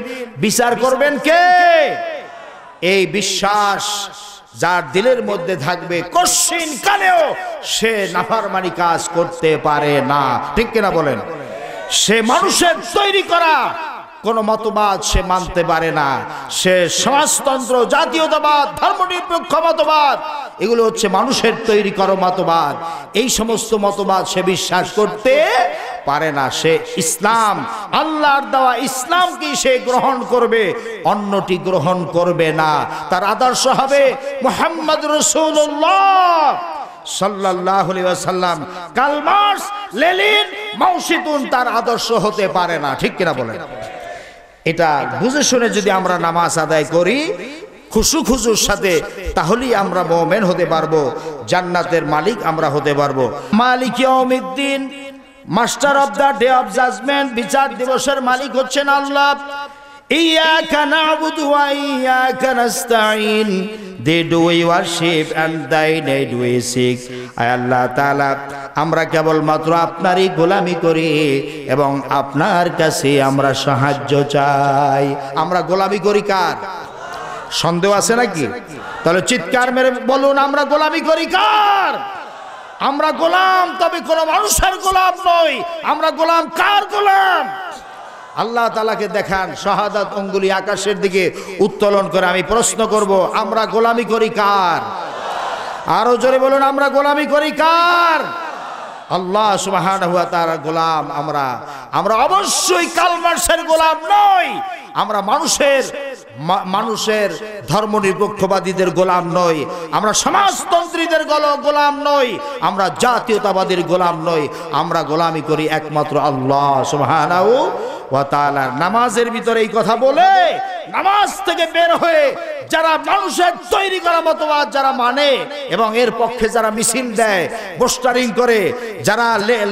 বিচার করবেন কে? এই বিশ্বাস যার দিলের মধ্যে থাকবে, কশিন কালেও সে নাফরমানি কাজ করতে পারে না। ঠিক কিনা বলেন? সে মানুষের তৈরি করা কোন মতবাদ সে মানতে পারে না। সে সমাজতন্ত্র, জাতীয়তাবাদ, ধর্মনিরপেক্ষ মতবাদ, এগুলো হচ্ছে মানুষের তৈরি করা মতবাদ। এই সমস্ত মতবাদ সে বিশ্বাস করতে পারে না। সে ইসলাম, আল্লাহর দেওয়া ইসলামকে সে গ্রহণ করবে, অন্যটি গ্রহণ করবে না। তার আদর্শ হবে মুহাম্মদ রাসূলুল্লাহ সাল্লাল্লাহু আলাইহি ওয়াসাল্লাম। কার্ল মার্কস, লেনিন, মাও সেতুং তার আদর্শ হতে পারে না। ঠিক কিনা বলেন? এটা বুঝে শুনে যদি আমরা নামাজ আদায় করি খুশুর সাথে, তাহলেই আমরা মুমিন হতে পারবো, জান্নাতের মালিক আমরা হতে পারবো। মালিক ইয়াউমিদ্দিন, master of the day of judgement, বিচার দিবসের মালিক হচ্ছেন আল্লাহ। ইয়াকা না'বুদু ওয়া ইয়াকা নাস্তাঈন, they do we worship and thy need we seek। আয় আল্লাহ তাআলা, আমরা কেবলমাত্র আপনারই গোলামি করি এবং আপনার কাছে আমরা সাহায্য চাই। আমরা গোলামি করি কার? সন্দেহ আছে নাকি? তাহলে চিৎকার মেরে বলুন, আমরা গোলামি করি কার? আমরা গোলাম, তবে কোনো মানুষের গোলাম নই। আমরা গোলাম কার গোলাম? আল্লাহ তাআলাকে দেখান, শাহাদাত আঙ্গুলি আকাশের দিকে উত্তোলন করে আমি প্রশ্ন করব, আমরা গোলামি করি কার? আরো জোরে বলুন, আমরা গোলামি করি কার? আল্লাহ সুবহানাহু ওয়া তাআলার গোলাম আমরা। আমরা অবশ্যই কার্ল মার্কসের গোলাম নই। আমরা মানুষের ধর্মনিরপেক্ষবাদীদের গোলাম নই। আমরা সমাজতন্ত্রীদের গোলাম নই। আমরা জাতীয়তাবাদীর গোলাম নই। আমরা গোলামি করি একমাত্র আল্লাহ সুবহানাহু ওয়া তাআলার। নামাজের ভিতরে এই কথা বলে, নামাজ থেকে বের হয়ে যারা মানুষের তৈরি করা মতবাদ যারা মানে এবং এর পক্ষে যারা মিছিল দেয়, পোস্টারিং করে, যারা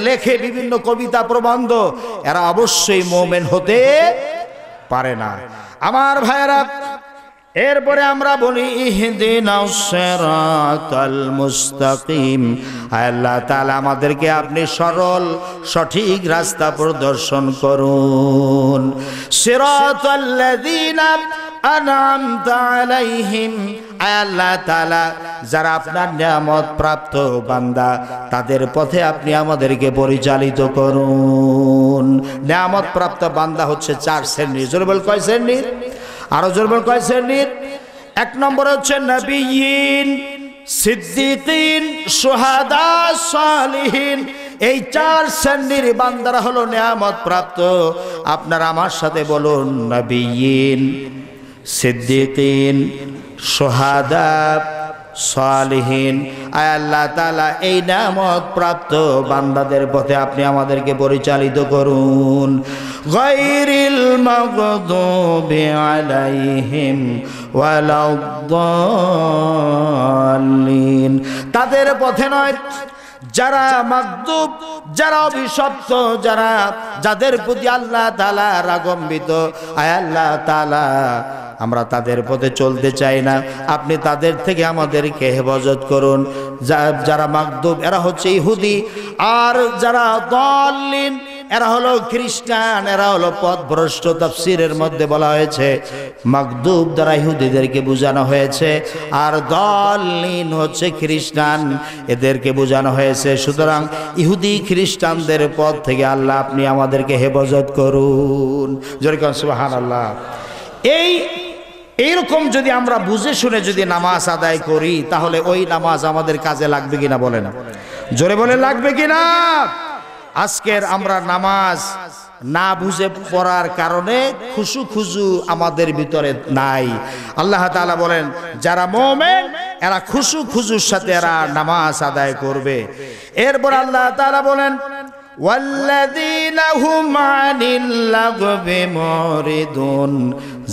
লেখে বিভিন্ন কবিতা প্রবন্ধ, এরা অবশ্যই মুমিন হতে পারে না। আমার ভাইয়েরা, এরপরে আমরা বলি ইহদিনাস সিরাতাল মুস্তাকিম। আল্লাহ তাআলা আমাদেরকে আপনি সরল সঠিক রাস্তা প্রদর্শন করুন। সিরাতাল্লাযীনা আনআমতা আলাইহিম, আল্লাহ তাআলা যারা আপনার নিয়ামত প্রাপ্ত বান্দা, তাদের পথে আপনি আমাদেরকে পরিচালিত করুন। নিয়ামত প্রাপ্ত বান্দা হচ্ছে 4 শ্রেণীর। জোরে বল, কয় শ্রেণীর? আরো জোরে বল, কয় শ্রেণীর? 1 নম্বর হচ্ছে নবিয়্যিন, সিদ্দিকিন, শুহাদা, সালিহিন। এই 4 শ্রেণীর বান্দারা হলো নিয়ামত প্রাপ্ত। আপনারা আমার সাথে বলুন, নবিয়্যিন, সিদ্দিকিন, শুহাদা, সালিহিন। আয় আল্লাহ তাআলা এই নিয়ামত প্রাপ্ত বান্দাদের পথে আপনি আমাদেরকে পরিচালিত করুন। গায়রিল মাগদুবি আলাইহিম ওয়ালাদ-দাল্লিন, তাদের পথে নয় যারা মাগদুব, যারা অভিশপ্ত, যাদের প্রতি আল্লাহ তাআলা রাগান্বিত। আয় আল্লাহ তাআলা, আমরা তাদের পথে চলতে চাই না, আপনি তাদের থেকে আমাদেরকে হেফাজত করুন। যারা মাগদুব এরা হচ্ছে ইহুদি, আর যারা দাল্লিন এরা হলো খ্রিস্টান, এরা হলো পথভ্রষ্ট। তাফসীরের মধ্যে বলা হয়েছে মাগদুব দ্বারা ইহুদিদেরকে বোঝানো হয়েছে, আর দাল্লিন হচ্ছে খ্রিস্টান, এদেরকে বোঝানো হয়েছে। সুতরাং ইহুদি খ্রিস্টানদের পথ থেকে আল্লাহ আপনি আমাদেরকে হেফাজত করুন। জোরে কোন সুবহানাল্লাহ। এই এইরকম যদি আমরা বুঝে শুনে যদি নামাজ আদায় করি তাহলে ওই নামাজ আমাদের কাজে লাগবে কিনা বলেন, জোরে বলে লাগবে কিনা? আজকের আমরা নামাজ না বুঝে পড়ার কারণে খুশু আমাদের ভিতরে নাই। আল্লাহ তাআলা বলেন যারা মুমিন এরা খুশুর সাথে এরা নামাজ আদায় করবে। এরপর আল্লাহ তাআলা বলেন ওয়াল্লাযীনা হুম আনিল লাগবি মুরিদুন,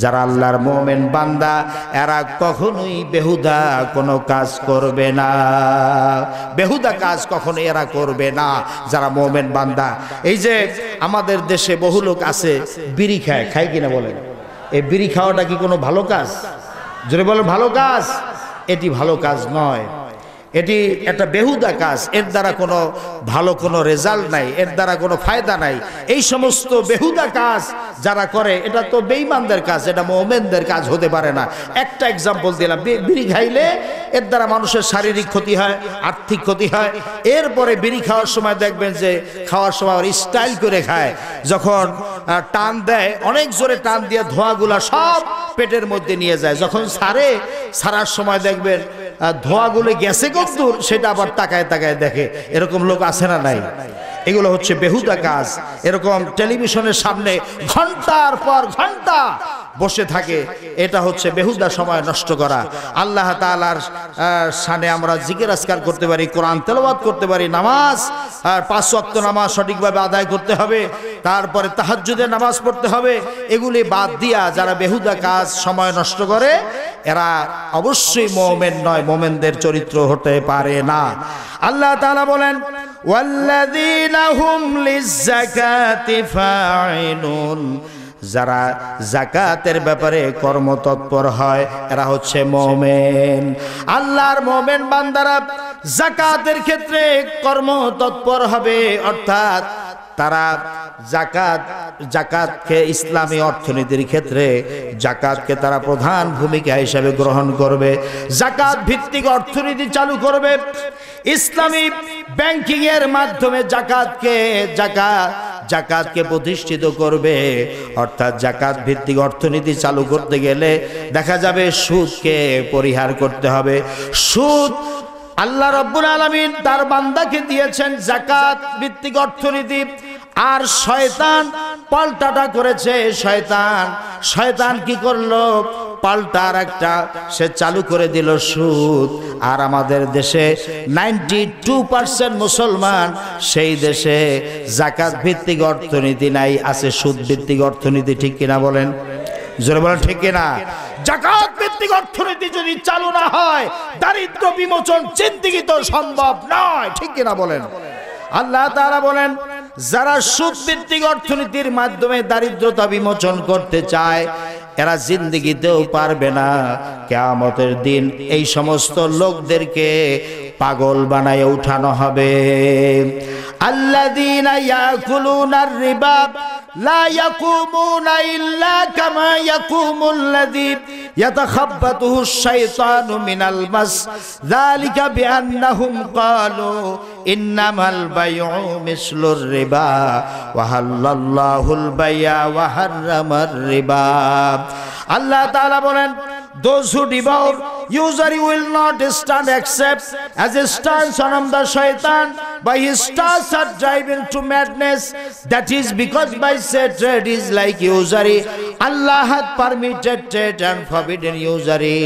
যারা আল্লাহর মুমিন বান্দা এরা কখনোই বেহুদা কোনো কাজ করবে না, বেহুদা কাজ কখনো এরা করবে না যারা মুমিন বান্দা। এই যে আমাদের দেশে বহু লোক আছে বিড়ি খায় কিনা বলেন, এই বিড়ি খাওয়াটা কি কোনো ভালো কাজ? যদি বলেন ভালো কাজ, এটি ভালো কাজ নয়, এটি একটা বেহুদা কাজ, এর দ্বারা কোনো ভালো কোনো রেজাল্ট নাই, এর দ্বারা কোনো ফায়দা নাই। এই সমস্ত বেহুদা কাজ যারা করে এটা তো বেঈমানদের কাজ, এটা মুমিনদের কাজ হতে পারে না। একটা এক্সাম্পল দিলাম, বিড়ি খাইলে এর দ্বারা মানুষের শারীরিক ক্ষতি হয়, আর্থিক ক্ষতি হয়। এরপরে বিড়ি খাওয়ার সময় দেখবেন যে খাওয়ার সময় স্টাইল করে খায়, যখন টান দেয় অনেক জোরে টান দিয়ে ধোঁয়াগুলা সব পেটের মধ্যে নিয়ে যায়, যখন ছাড়ার সময় দেখবেন ধোঁয়াগুলো গেছে কত দূর সেটা আবার তাকায় দেখে। এরকম লোক আছে না নাই? এগুলো হচ্ছে বেহুদা কাজ। এরকম টেলিভিশনের সামনে ঘন্টার পর ঘন্টা বসে থাকে, এটা হচ্ছে বেহুদা সময় নষ্ট করা। আল্লাহ তাআলার শানে আমরা জিকির আজকার করতে পারি, কোরআন তেলাওয়াত করতে পারি, নামাজ 5 ওয়াক্ত নামাজ সঠিকভাবে আদায় করতে হবে, তারপরে তাহাজ্জুদের নামাজ পড়তে হবে। এগুলি বাদ দিয়া যারা বেহুদা কাজ সময় নষ্ট করে এরা অবশ্যই মুমিন নয়, মুমিনদের চরিত্র হতে পারে না। আল্লাহ তাআলা বলেন ওয়াল্লাযীনা হুম লিয-যাকাতি ফাঈলুন, যারা যাকাতের ব্যাপারে কর্মতৎপর হয় এরা হচ্ছে মুমিন। আল্লাহর মুমিন বান্দারা যাকাতের ক্ষেত্রে কর্মতৎপর হবে, অর্থাৎ তারা জাকাতকে ইসলামী অর্থনীতির ক্ষেত্রে জাকাতকে তারা প্রধান ভূমিকা হিসেবে গ্রহণ করবে, জাকাত ভিত্তিক অর্থনীতি চালু করবে, ইসলামী ব্যাংকিং এর মাধ্যমে জাকাতকে প্রতিষ্ঠিত করবে। অর্থাৎ জাকাত ভিত্তিক অর্থনীতি চালু করতে গেলে দেখা যাবে সুদকে পরিহার করতে হবে। সুদ আল্লাহ রাব্বুল আলামিন তার বান্দাকে দিয়েছেন জাকাত ভিত্তিক অর্থনীতি, আর শয়তান পাল্টাটা করেছে। শয়তান কি করলো? পাল্টার একটা সে চালু করে দিল সুদ। আর আমাদের দেশে 92% মুসলমান, সেই দেশে জাকাত ভিত্তিক অর্থনীতি নাই, আছে সুদ ভিত্তিক অর্থনীতি। ঠিক কিনা বলেন, জোরে বলেন ঠিক কিনা? জাকাত ভিত্তিক অর্থনীতি যদি চালু না হয় দারিদ্র বিমোচন চিন্তিত সম্ভব নয়। ঠিক কিনা বলেন? আল্লাহ তাআলা বলেন যারা সুদ ভিত্তিক অর্থনীতির মাধ্যমে দারিদ্রতা বিমোচন করতে চায় এরা জিন্দেগিতেও পারবে না। কিয়ামতের দিন এই সমস্ত লোকদেরকে পাগল বানায় উঠানো হবে। আল্লাযীনা ইয়াকুলুনার রিবা লা ইয়াকুমুনা ইল্লা কামা ইয়াকুমুল্লাযী ইয়াতাখাব্বাতুহু আশ-শাইতানু মিনাল মাস যালিকা বিআন্নাহুম ক্বালু ইন্নামাল বাইউ মিসলুর রিবা ওয়া হাল্লাল্লাহুল বাই'a ওয়া হাররামার রিবা। আল্লাহ তাআলা বলেন those who devour usually will not stand except as a stance on the shaitan by his stars are driving to madness. That is because by said trade is like usury. Allah hath permitted trade and forbidden usury.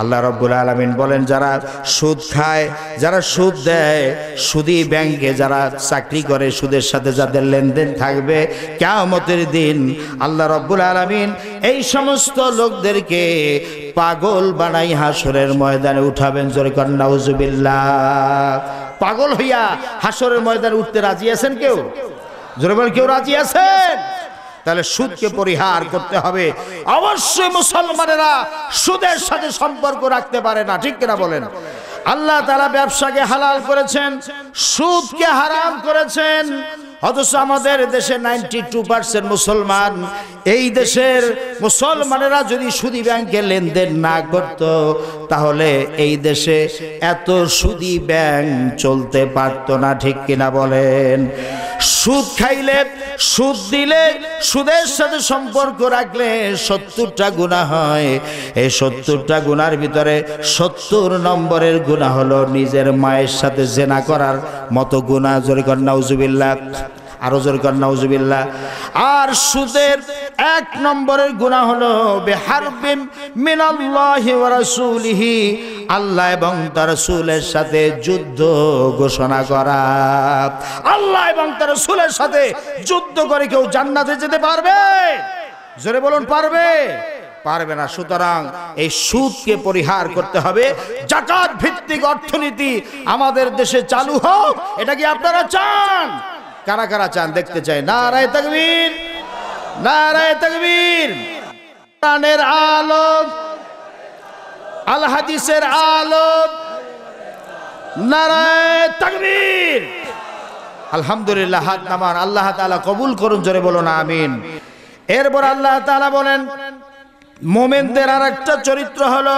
আল্লাহ রাব্বুল আলামিন বলেন যারা সুদ খায়, যারা সুদ দেয়, সুদী ব্যাংকে যারা চাকরি করে, সুদের সাথে যাদের লেনদেন থাকবে, কিয়ামতের দিন আল্লাহ রাব্বুল আলামিন এই সমস্ত লোকদেরকে পাগল বানাই হাসরের ময়দানে উঠাবেন। জোরে কর নাউজুবিল্লাহ। পাগল হইয়া হাসরের ময়দানে উঠতে রাজি আছেন কেউ? জোরে বলেন, কেউ রাজি আছেন? তাহলে সুদকে পরিহার করতে হবে। অবশ্যই মুসলমানেরা সুদের সাথে সম্পর্ক রাখতে পারে না। ঠিক কিনা বলেন? আল্লাহ তাআলা ব্যবসাকে হালাল করেছেন, সুদকে হারাম করেছেন। অথচ আমাদের দেশে 92% মুসলমান। এই দেশের মুসলমানেরা যদি সুদী ব্যাংকে লেনদেন না করত তাহলে এই দেশে এত সুদী ব্যাংক চলতে পারত না। ঠিক কিনা বলেন? সুদ খাইলে, সুদ দিলে, সুদের সাথে সম্পর্ক রাখলে 70টা গুনাহ হয়। এই 70টা গুনার ভিতরে 70 নম্বরের গুনাহ হলো নিজের মায়ের সাথে জিনা করার মতো গুনাহ। জোরে কর নাউজুবিল্লাহ, আরো জোরে কর নাউজুবিল্লাহ। আর সুদের 1 নম্বরের গুনাহ হলো বিহারবিম মিনাল্লাহি ওয়া রাসূলিহি, আল্লাহ এবং তার রাসূলের সাথে যুদ্ধ ঘোষণা করা। আল্লাহ এবং তার রাসূলের সাথে যুদ্ধ করে কেউ জান্নাতে যেতে পারবে? জোরে বলুন, পারবে? পারবে না। সুতরাং এই সুদকে পরিহার করতে হবে। যাকাত ভিত্তিক অর্থনীতি আমাদের দেশে চালু হোক, এটা কি আপনারা চান? কারা কারা চান দেখতে চাই? নারায়ে তাকবীর, নারায়ে তাকবীর। কোরআনের আলো, আল হাদিসের আলো, নারায়ে তাকবীর। আলহামদুলিল্লাহ, হাত নামান। আল্লাহ তাআলা কবুল করুন, জোরে বলুন আমিন। এরপর আল্লাহ তাআলা বলেন মুমিনদের আরেকটা চরিত্র হলো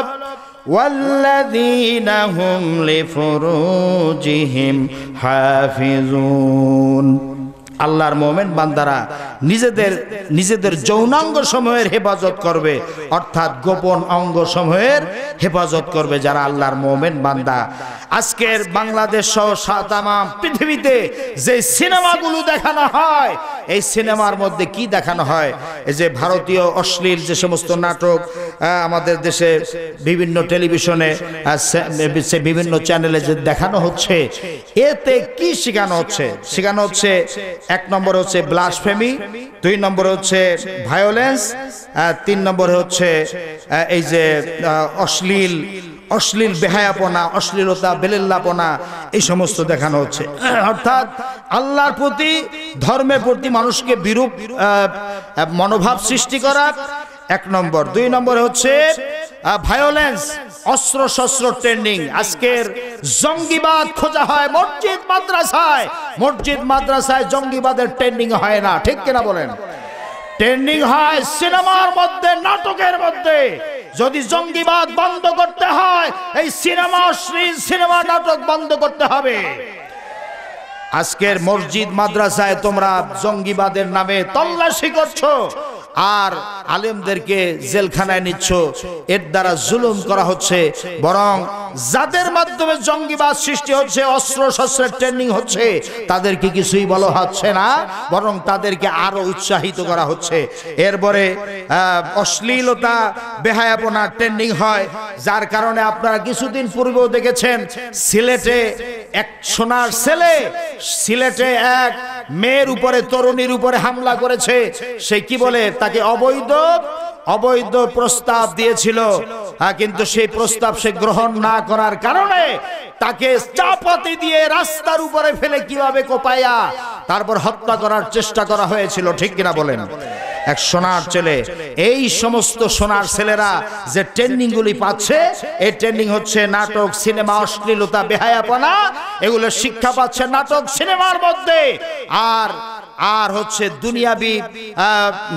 ওয়াল্লাযীনা হুম লিফুরুজিহিম হাফিজুন। আল্লাহর মুমিন বান্দারা নিজেদের যৌনাঙ্গ সমূহের হেফাজত করবে, অর্থাৎ গোপন অঙ্গ সমূহের হেফাজত করবে যারা আল্লাহর মুমিন বান্দা। আজকের বাংলাদেশ সহ তামাম পৃথিবীতে যে সিনেমাগুলো দেখানো হয়, এই সিনেমার মধ্যে কি দেখানো হয়? এই যে ভারতীয় অশ্লীল যে সমস্ত নাটক আমাদের দেশে বিভিন্ন টেলিভিশনে, বিভিন্ন চ্যানেলে যে দেখানো হচ্ছে, এতে কি শেখানো হচ্ছে? শেখানো হচ্ছে 1 নম্বর হচ্ছে ব্লাসফেমি, 2 নম্বর হচ্ছে ভায়োলেন্স, 3 নম্বর হচ্ছে এই যে অশ্লীল বেহায়াপনা, অশ্লীলতা, বেলেল্লাপনা, এই সমস্ত দেখানো হচ্ছে। অর্থাৎ আল্লাহর প্রতি, ধর্মের প্রতি মানুষকে বিরূপ মনোভাব সৃষ্টি করা 1 নম্বর। 2 নম্বর হচ্ছে ভায়োলেন্স, অস্ত্র শস্ত্র ট্রেন্ডিং। আজকের জঙ্গিবাদ খোঁজা হয় মসজিদ মাদ্রাসায়, মসজিদ মাদ্রাসায় জঙ্গিবাদের ট্রেন্ডিং হয় না, ঠিক কিনা বলেন? ট্রেন্ডিং হয় সিনেমার মধ্যে, নাটকের মধ্যে। যদি জঙ্গিবাদ বন্ধ করতে হয়, এই সিনেমা, অশ্লীল সিনেমা, নাটক বন্ধ করতে হবে। আজকের মসজিদ মাদ্রাসায় তোমরা জঙ্গিবাদের নামে তল্লাশি করছো আর আলেমদেরকে জেলখানায় নিচ্ছ, এর দ্বারা জুলুম করা হচ্ছে। বরং যাদের মাধ্যমে জঙ্গিবাদ সৃষ্টি হচ্ছে, অস্ত্র শস্ত্রের ট্রেনিং হচ্ছে, তাদেরকে কিছুই বলা হচ্ছে না, বরং তাদেরকে আরো উৎসাহিত করা হচ্ছে। এরপরে অশ্লীলতা, বেহায়াপনা ট্রেন্ডিং হয়, যার কারণে আপনারা কিছুদিন পূর্বেও দেখেছেন সিলেটে এক সোনার ছেলে, সিলেটে এক মেয়ের উপরে, তরুণীর উপরে হামলা করেছে। সে কি বলে, তাকে অবৈধ প্রস্তাব দিয়েছিল, কিন্তু সেই প্রস্তাব সে গ্রহণ না করার কারণে তাকে চাপাতি দিয়ে রাস্তার উপরে ফেলে কিভাবে কোপায়া তারপর হত্যা করার চেষ্টা করা হয়েছিল, ঠিক কিনা বলেন? এক সোনার ছেলে। এই সমস্ত সোনার ছেলেরা যে ট্রেনিং গুলি পাচ্ছে, এই ট্রেনিং হচ্ছে নাটক, সিনেমা, অশ্লীলতা, বেহায়াপনা, এগুলো শিক্ষা পাচ্ছে নাটক, সিনেমার মধ্যে। আর হচ্ছে দুনিয়াবি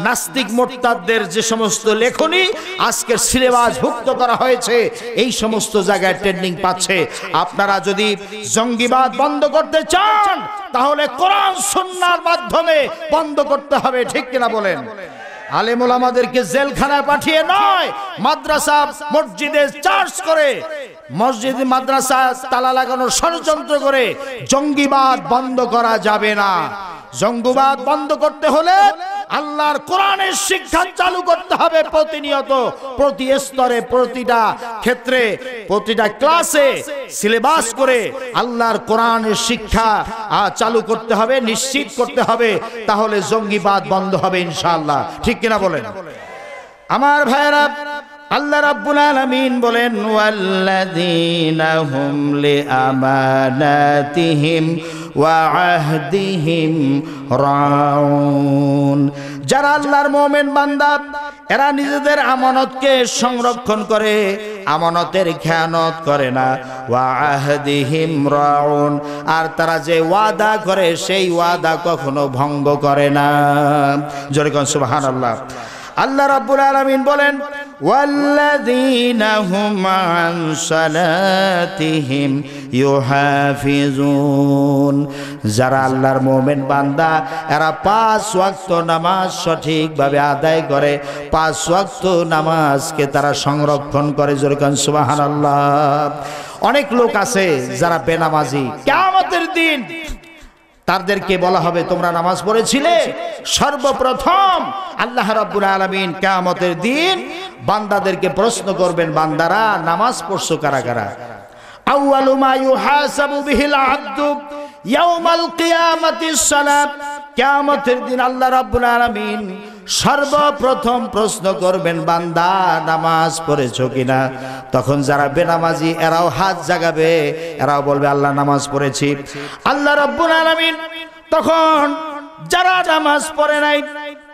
নাস্তিক মোরতাদদের যে সমস্ত লেখনী আজকের সিলেবাস ভুক্ত করা হয়েছে, এই সমস্ত জায়গায় ট্রেনিং পাচ্ছে। আপনারা যদি জঙ্গিবাদ বন্ধ করতে চান, তাহলে কোরআন সুন্নাহর মাধ্যমে বন্ধ করতে হবে, ঠিক কিনা বলেন? আলেম ওলামাদেরকে জেলখানায় পাঠিয়ে নয়, মাদ্রাসা মসজিদে চার্জ করে, মসজিদ মাদ্রাসা তালা লাগানোর ষড়যন্ত্র করে জঙ্গিবাদ বন্ধ করা যাবে না। জঙ্গিবাদ বন্ধ করতে হলে আল্লাহর কোরআনের শিক্ষা চালু করতে হবে প্রতিনিয়ত, প্রতি স্তরে, প্রতিটা ক্ষেত্রে, প্রতিটা ক্লাসে সিলেবাস করে আল্লাহর কোরআনের শিক্ষা চালু করতে হবে, নিশ্চিত করতে হবে। তাহলে জঙ্গিবাদ বন্ধ হবে ইনশাআল্লাহ, ঠিক কিনা বলেন? আমার ভাইরা, আল্লাহ রাব্বুল আলামিন বলেন ওয়াল্লাযীনা হুম লিআমানাতিহিম ওয়া আহদিহিম রাউন। যারা আল্লাহর মুমিন বান্দা, এরা নিজেদের আমানতকে সংরক্ষণ করে, আমানতের খেয়ানত করে না। ওয়া আহদিহিম রাউন, আর তারা যে ওয়াদা করে সেই ওয়াদা কখনো ভঙ্গ করে না। জোরে কোন সুবহানাল্লাহ। আল্লাহ রাব্বুল আলামিন বলেন والذين هم عن صلاتهم يحافظون যারা আল্লাহর মুমিন বান্দা এরা 5 ওয়াক্ত নামাজ সঠিকভাবে আদায় করে, 5 ওয়াক্ত নামাজকে তারা সংরক্ষণ করে। জোরে কান সুবহানাল্লাহ। অনেক লোক আছে যারা বেনামাজি, কিয়ামতের দিন তাদেরকে বলা হবে তোমরা নামাজ পড়েছিলে। সর্বপ্রথম আল্লাহ রাব্বুল আলামিন কিয়ামতের দিন বান্দাদেরকে প্রশ্ন করবেন, বান্দারা নামাজ পড়ছো কারা কারা? আউয়ালু মা ইউহাসাবু বিহিল আবদু ইয়াউমাল কিয়ামাতিস সালাত। কিয়ামতের দিন আল্লাহ রাব্বুল আলামিন সর্বপ্রথম প্রশ্ন করবেন, বান্দা নামাজ পড়েছো কিনা? তখন যারা বেনামাজি এরাও হাত জাগাবে, এরাও বলবে আল্লাহ নামাজ পড়েছি। আল্লাহ রাব্বুল আলামিন তখন যারা নামাজ পড়ে নাই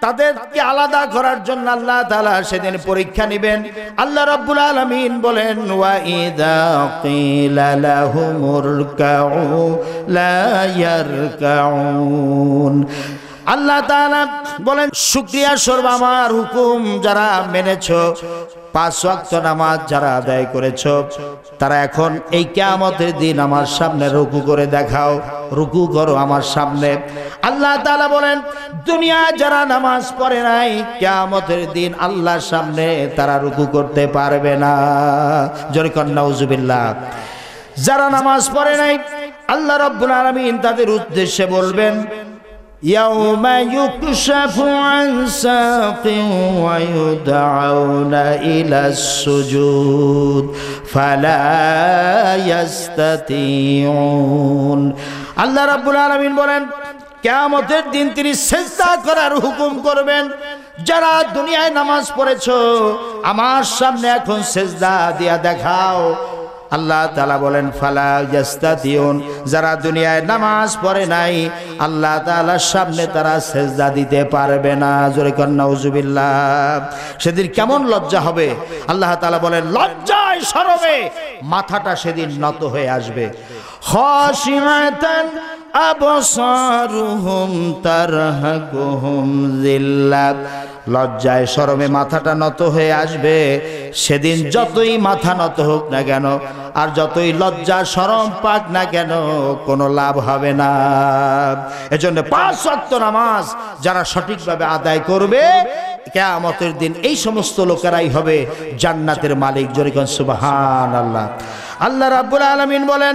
তাদেরকে আলাদা করার জন্য আল্লাহ তাআলা সেদিন পরীক্ষা নেবেন। আল্লাহ রাব্বুল আলামিন বলেন, ওয়া ইযা কিলা লাহুমুরকাউ লা ইয়ারকাউন। আল্লাহ তাআলা বলেন, শুকরিয়া স্বরূপ আমার হুকুম যারা মেনেছো, 5 ওয়াক্ত নামাজ যারা আদায় করেছো, তারা এখন এই কিয়ামতের দিন আমার সামনে রুকু করে দেখাও, রুকু করো আমার সামনে। আল্লাহ তাআলা বলেন, দুনিয়া যারা নামাজ পড়ে নাই কিয়ামতের দিন আল্লাহর সামনে তারা রুকু করতে পারবে না। জোরে কর নাউজুবিল্লাহ। যারা নামাজ পড়ে নাই আল্লাহ রাব্বুল আলামিন তাদের উদ্দেশ্যে বলবেন, ইয়াউমা ইউকশাফু আন সাকিন ওয়া ইউদআউনা ইলাস সুজুদ ফালা ইস্তাতিউন। আল্লাহ রাব্বুল আলামিন বলেন, কিয়ামতের দিন তিনি সিজদা করার হুকুম করবেন। যারা দুনিয়ায় নামাজ পড়েছো আমার সামনে এখন সিজদা দিয়া দেখাও। আল্লাহ তাআলা বলেন, ফালা ইয়াস্তাতিউন। যারা দুনিয়ায় নামাজ পড়ে নাই আল্লাহ তাআলার সামনে তারা সিজদা দিতে পারবে না। জোরে কর নাউজুবিল্লাহ। সেদিন কেমন লজ্জা হবে! আল্লাহ তাআলা বলেন, লজ্জায় শরমে মাথাটা সেদিন নত হয়ে আসবে। খাশিআতান আবসারুহুম তারহাকুহুম যিল্লাত। লজ্জায় শরমে মাথাটা নত হয়ে আসবে। সেদিন যতই মাথা নত হোক না কেন আর যতই লজ্জা শরম পাক না কেন কোনো লাভ হবে না। এজন্য 5 ওয়াক্ত নামাজ যারা সঠিকভাবে আদায় করবে কিয়ামতের দিন এই সমস্ত লোকেরাই হবে জান্নাতের মালিক। জোরে কোন সুবহানাল্লাহ। আল্লাহ রাব্বুল আলামিন বলেন,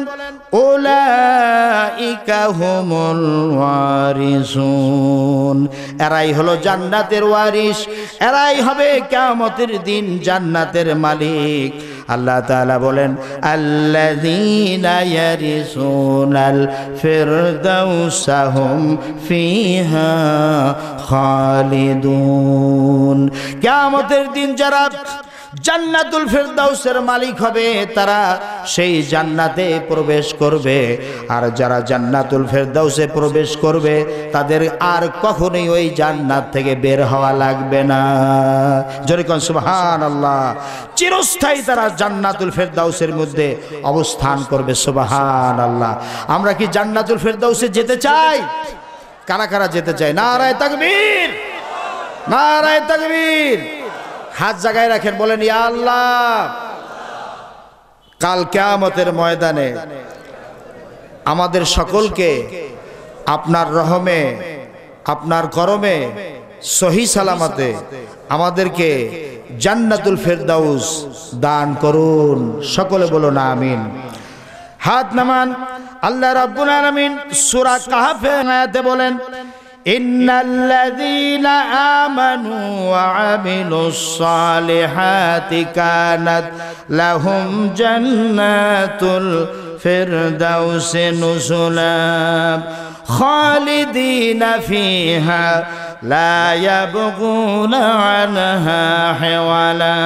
উলাইকা হুমুল ওয়ারিসুন। এরাই হলো জান্নাতের ওয়ারিস, এরাই হবে কিয়ামতের দিন জান্নাতের মালিক। আল্লাহ তাআলা বলেন, আল্লাযীনা ইয়ারিসুনাল ফিরদাউসা হুম ফিহা খালিদুন। কিয়ামতের দিন যারা জান্নাতুল ফিরদাউসের মালিক হবে তারা সেই জান্নাতে প্রবেশ করবে। আর যারা জান্নাতুল ফিরদাউসে প্রবেশ করবে তাদের আর কখনোই ওই জান্নাত থেকে বের হওয়া লাগবে না। জোরে কোন সুবহানাল্লাহ। চিরস্থায়ী তারা জান্নাতুল ফিরদাউসের মধ্যে অবস্থান করবে। সুবহানাল্লাহ। আমরা কি জান্নাতুল ফিরদাউসে যেতে চাই? কারা কারা যেতে চায়? নারায়ে তাকবীর, নারায়ে তাকবীর। হাত জায়গায় রাখেন, বলেন ইয়া আল্লাহ। কাল কিয়ামতের ময়দানে আমাদের সকলকে আপনার রহমে আপনার করমে সহি সালামতে আমাদেরকে জান্নাতুল ফিরদাউস দান করুন। সকলে বলুন আমিন। হাত নামান। আল্লাহ রাব্বুল আলামিন সূরা কাহফের আয়াতে বলেন, ইন্নাল্লাযীনা আমানু ওয়া আমিলুস সালিহাতি কানাত লাহুম জান্নাতুল ফিরদাউসি নুজুলা খালিদিনা ফিহা লা ইয়াবগুনা আনহা হিওয়ালা।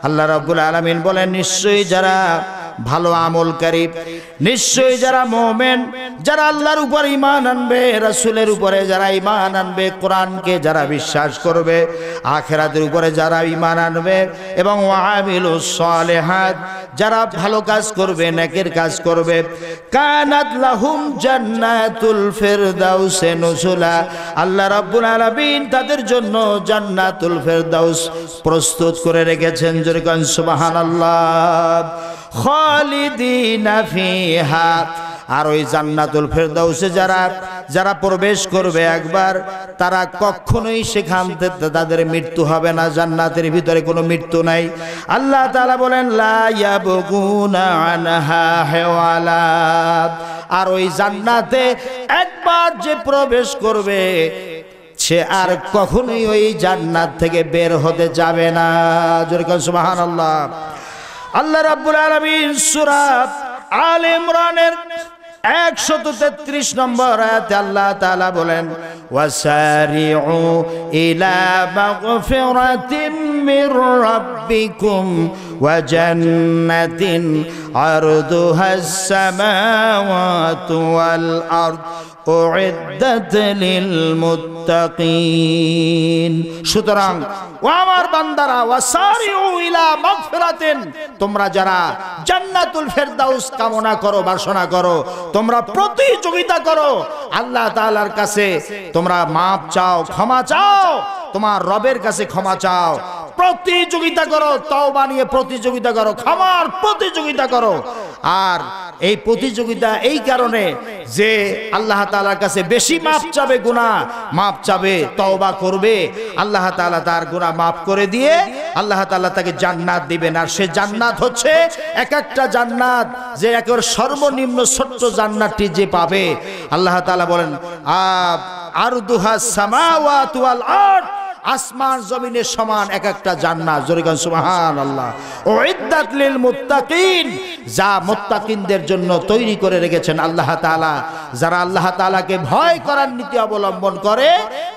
আল্লাহ রাব্বুল আলামিন বলেন, নিশ্চয়ই যারা ভালো আমলকারী, নিশ্চয়ই যারা মুমিন, যারা আল্লাহর উপর ঈমান আনবে, রাসূলের উপরে যারা ঈমান আনবে, কোরআনকে যারা বিশ্বাস করবে, আখিরাতের উপরে যারা ঈমান আনবে এবং ওয়া আমিলুস সালিহাত যারা ভালো কাজ করবে, নেকের কাজ করবে, কানাত লাহুম জান্নাতুল ফিরদাউসে নুজুলা, আল্লাহ রাব্বুল আলামিন তাদের জন্য জান্নাতুল ফিরদাউস প্রস্তুত করে রেখেছেন। জোরে কোন সুবহানাল্লাহ। খালিদিনা ফিহা, আর ওই জান্নাতুল ফিরদাউসে যারা প্রবেশ করবে একবার, তারা কখনোই সেখান থেকে তাদের মৃত্যু হবে না। জান্নাতের ভিতরে কোনো মৃত্যু নাই। আল্লাহ তাআলা বলেন লা ইয়াবগুনা আনহা হিওয়ালা, আর ওই জান্নাতে একবার যে প্রবেশ করবে সে আর কখনোই ওই জান্নাত থেকে বের হতে যাবে না। জোরে কোন সুবহানাল্লাহ। আল্লাহ রাব্বুল আলামিন সূরা আলে ইমরানের 133 নম্বর আয়াতে আল্লাহ তাআলা বলেন ওয়াসারিউ ইলা মাগফিরাতিম মির রাব্বিকুম ওয়া জান্নাতিন আরদুহাস সামাওয়াতু ওয়াল আরদ উইদ্দাত লিল মুত্তাকিন। সুতরাং ও আমার বান্দারা, ওয়াসারিউ ইলা মাগফিরাতিন, তোমরা যারা জান্নাতুল ফিরদাউস কামনা করো, বাসনা করো, তোমরা প্রতিযোগিতা করো আল্লাহ তাআলার কাছে, তোমরা মাপ চাও, ক্ষমা চাও, তোমার রবের কাছে ক্ষমা চাও, প্রতিযোগিতা করো, তওবা নিয়ে প্রতিযোগিতা করো, ক্ষমার প্রতিযোগিতা করো। আর এই প্রতিযোগিতা এই কারণে যে আল্লাহ তাআলার কাছে বেশি মাপ চাবে, গুনাহ মাপ চাবে, তওবা করবে, আল্লাহ তাআলা তার গুনাহ মাফ করে দিয়ে আল্লাহ তাআলা তাকে জান্নাত দিবেন। আর সে জান্নাত হচ্ছে এক একটা জান্নাত, যে একেবারে সর্বনিম্ন ছোট্ট জান্নাতটি যে পাবে, আল্লাহ তাআলা বলেন আরদুহাস সামাওয়াতু ওয়াল আরদ, আসমান জমিনের সমান এক একটা জান্নাত। জোরে কোন সুবহানাল্লাহ। উইদ্দাত লিল মুত্তাকিন, যা মুত্তাকিনদের জন্য তৈরি করে রেখেছেন আল্লাহ তাআলা। যারা আল্লাহ তাআলাকে ভয় করার নীতি অবলম্বন করে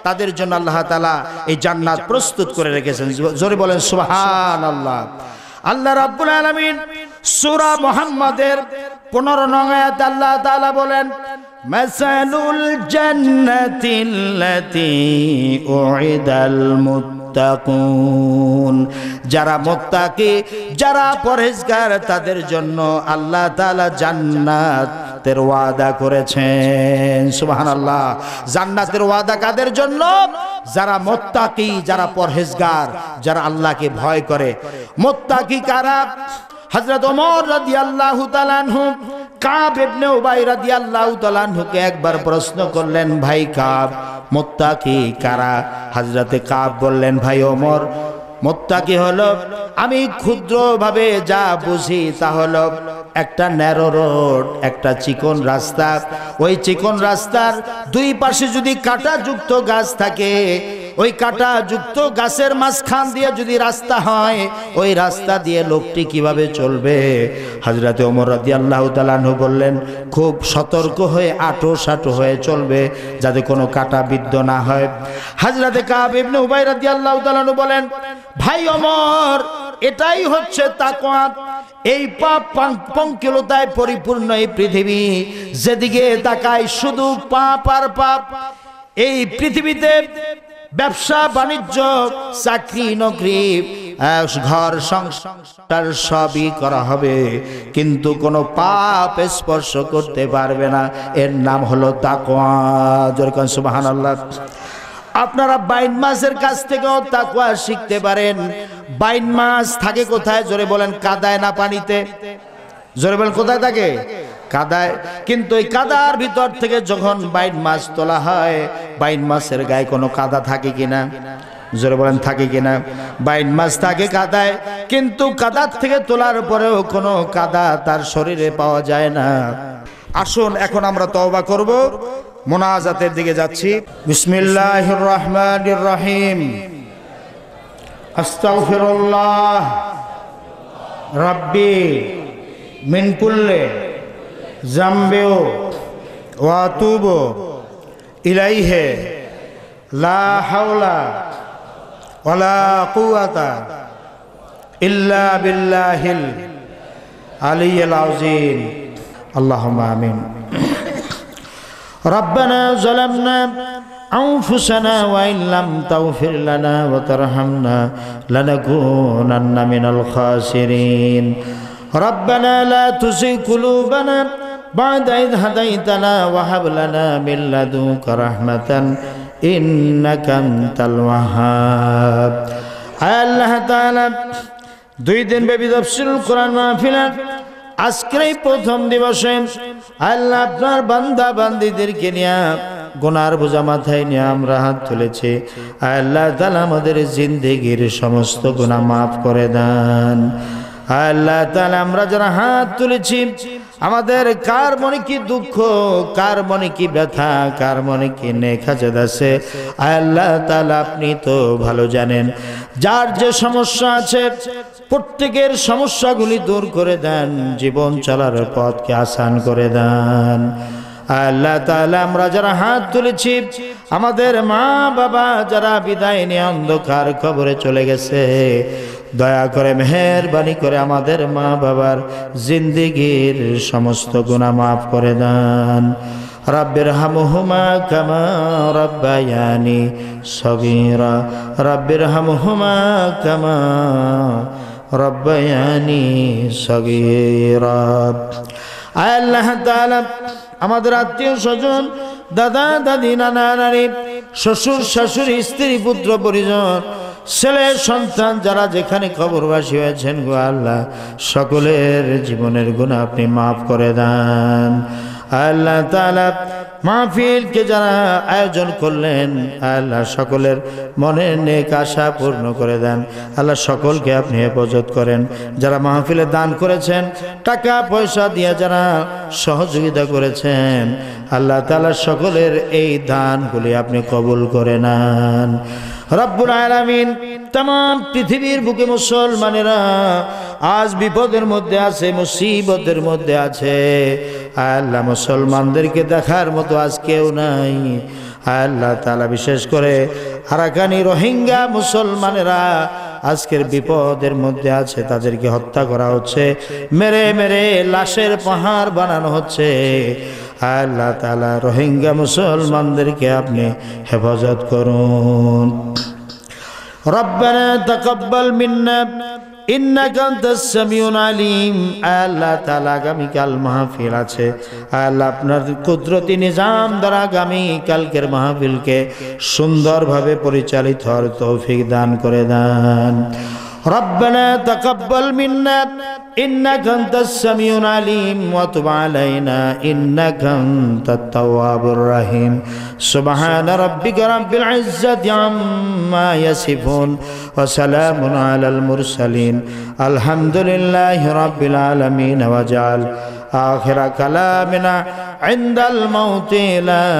তাদের জন্য আল্লাহ তাআলা এই জান্নাত প্রস্তুত করে রেখেছেন। জোরে বলেন সুবহানাল্লাহ। আল্লাহ রাব্বুল আলামিন সূরা মুহাম্মাদের 15 নং আয়াতে আল্লাহ তাআলা বলেন মাসালুল জান্নাতিল্লাতী উইদাল মুত্তাকুন, যারা মুত্তাকি, যারা পরহেজগার, তাদের জন্য আল্লাহ তাআলা জান্নাতের ওয়াদা করেছেন। সুবহানাল্লাহ। জান্নাতের ওয়াদা কাদের জন্য? যারা মুত্তাকি, যারা পরহেজগার, যারা আল্লাহকে ভয় করে। মুত্তাকি কারা? হযরত ওমর রাদিয়াল্লাহু তাআলা আনহু কাব ইবনে উবাই রাদিয়াল্লাহু তাআলা আনহুকে একবার প্রশ্ন করলেন, ভাই কাব, মুত্তাকি কারা? হযরতে কাব বললেন, ভাই ওমর, মুত্তাকি হলো, আমি ক্ষুদ্রভাবে যা বুঝি তা হলো একটা ন্যারো রোড, একটা চিকন রাস্তা, ওই চিকন রাস্তার দুই পাশে যদি কাঁটাযুক্ত গাছ থাকে, ওই কাঁটাযুক্ত গাছের মাঝখান দিয়ে যদি রাস্তা হয়, ওই রাস্তা দিয়ে লোকটি কিভাবে চলবে? হযরতে ওমর রাদিয়াল্লাহু তাআলা আনহু বললেন, খুব সতর্ক হয়ে আঁটো সাঁটো হয়ে চলবে, যাতে কোনো কাঁটা বিদ্ধ না হয়। হযরতে কাব ইবনে উবাই রাদিয়াল্লাহু তাআলা আনহু বলেন, ভাই ওমর, এটাই হচ্ছে তাকওয়া। এই পাপ পঙ্কিলতায় পরিপূর্ণ এই পৃথিবী, যেদিকে তাকায় শুধু পাপ আর পাপ। এই পৃথিবীতে ব্যবসা বাণিজ্য, চাকরি নকরি, ঘর সংসার সবই করা হবে, কিন্তু কোনো পাপ স্পর্শ করতে পারবে না। এর নাম হলো তাকওয়া। জোরে কোন সুবহানাল্লাহ। আপনারা বাইন মাছের কাছ থেকেও তাকওয়া শিখতে পারেন। বাইন মাছ থাকে কোথায়? জোরে বলেন, কাদায় না পানিতে? জোরে বলেন, কোথায় থাকে? কাদায়। কিন্তু এই কাদার ভিতর থেকে যখন বাইন মাছ তোলা হয়, বাইন মাছের গায়ে কোনো কাদা থাকে কিনা? জোরে বলেন, থাকে কিনা? বাইন মাছ থাকে কাদায়, কিন্তু কাদার থেকে তোলার পরেও কোনো কাদা তার শরীরে পাওয়া যায় না। আসুন এখন আমরা তওবা করব, মুনাজাতের দিকে যাচ্ছি। বিসমিল্লাহির রহমানির রহিম। আস্তাগফিরুল্লাহ রাব্বি মিন কুল্লি যামবি ওয়া আতুবু ইলাইহি লা হাওলা ওয়ালা কুওয়াতা ইল্লা বিল্লাহিল আলিয়্যিল আযীম। আল্লাহুম্মা আমিন। ربنا ظلمنا أنفسنا وإن لم تغفر لنا وترحمنا لنكونن من الخاسرين ربنا لا تزغ قلوبنا بعد إذ هديتنا وهب لنا من لدنك رحمة إنك أنت الوهاب আল্লাহ তাআলা 2 দিন ব্যাপী তাফসীরুল কোরআন মাহফিল আজকের এই প্রথম দিবসে আল্লাহ আপনার বান্দা বান্দীদেরকে নিয়ে গুনার বোঝা মাথায় নিয়ে আমরা হাত তুলেছি। আল্লাহ তাআলা আমাদের জিন্দেগির সমস্ত গুনাহ মাফ করে দেন। আল্লাহ তাআলা আমরা যারা হাত তুলেছি আমাদের কার মনে কি দুঃখ, কার মনে কি ব্যথা, কার মনে কি নেক হাজাত আছে আল্লাহ তাআলা আপনি তো ভালো জানেন। যার যে সমস্যা আছে প্রত্যেকের সমস্যাগুলি দূর করে দেন, জীবন চলার পথকে আসান করে দেন। আল্লাহ তাআলা আমরা যারা হাত তুলেছি আমাদের মা বাবা যারা বিদায় নিয়ে অন্ধকার কবরে চলে গেছে, দয়া করে মেহেরবানি করে আমাদের মা বাবার জিন্দেগির সমস্ত গুনাহ মাফ করে দেন। রব্বিরহামহুমা কামা রাব্বায়ানি সগীরা রব্বিরহামহুমা কামা রাব্বায়ানি সগীরা। আল্লাহ তাআলা আমাদের আত্মীয় স্বজন, দাদা দাদি, নানা নানি, শ্বশুর শাশুড়ি, স্ত্রী পুত্র পরিজন, ছেলে সন্তান যারা যেখানে কবরবাসী হয়েছেন গো আল্লাহ সকলের জীবনের গুনাহ আপনি মাফ করে দেন। আল্লাহ তাআলা মাহফিলকে যারা আয়োজন করলেন আল্লাহ সকলের মনের নেক আশা পূর্ণ করে দেন। আল্লাহ সকলকে আপনি হেফাজত করেন। যারা মাহফিলে দান করেছেন, টাকা পয়সা দিয়ে যারা সহযোগিতা করেছেন আল্লাহ তাআলা সকলের এই দানগুলি আপনি কবুল করে নেন। রব্বুল আলামিন तमाम পৃথিবীর বুকে মুসলমানেরা আজ বিপদের মধ্যে আছে, মুসিবতের মধ্যে আছে। আল্লাহ মুসলমানদেরকে দেখার মতো আজ কেউ নাই। আল্লাহ তাআলা বিশেষ করে আরাকানি রোহিঙ্গা মুসলমানেরা আজকের বিপদের মধ্যে আছে, তাদেরকে হত্যা করা হচ্ছে, মেরে মেরে লাশের পাহাড় বানানো হচ্ছে। আল্লাহ তাআলা রোহিঙ্গা মুসলমানদেরকে আপনি হেফাজত করুন। রব্বানা তাকাব্বাল মিন্না ইন্নাকা আনতাস সামিউল আলিম। আল্লাহ তাআলা আগামীকাল মাহফিল আছে, আল্লাহ আপনার কুদরতি নিজাম দ্বারা আগামীকালকের মাহফিলকে সুন্দরভাবে পরিচালিত হওয়ার তৌফিক দান করে দেন। ربنا تقبل منا إنك أنت السميع العليم وتب علينا إنك أنت التواب الرحيم سبحان ربك رب العزة عما يصفون وسلام على المرسلين الحمد لله رب العالمين واجعل آخر كلامنا عند الموت لا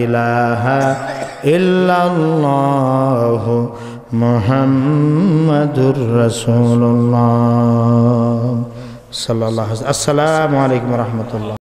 إله إلا الله মুহাম্মাদুর রাসূলুল্লাহ সাল্লাল্লাহু আলাইহি ওয়া সাল্লাম। আসসালামু আলাইকুম ওয়া রাহমাতুল্লাহ।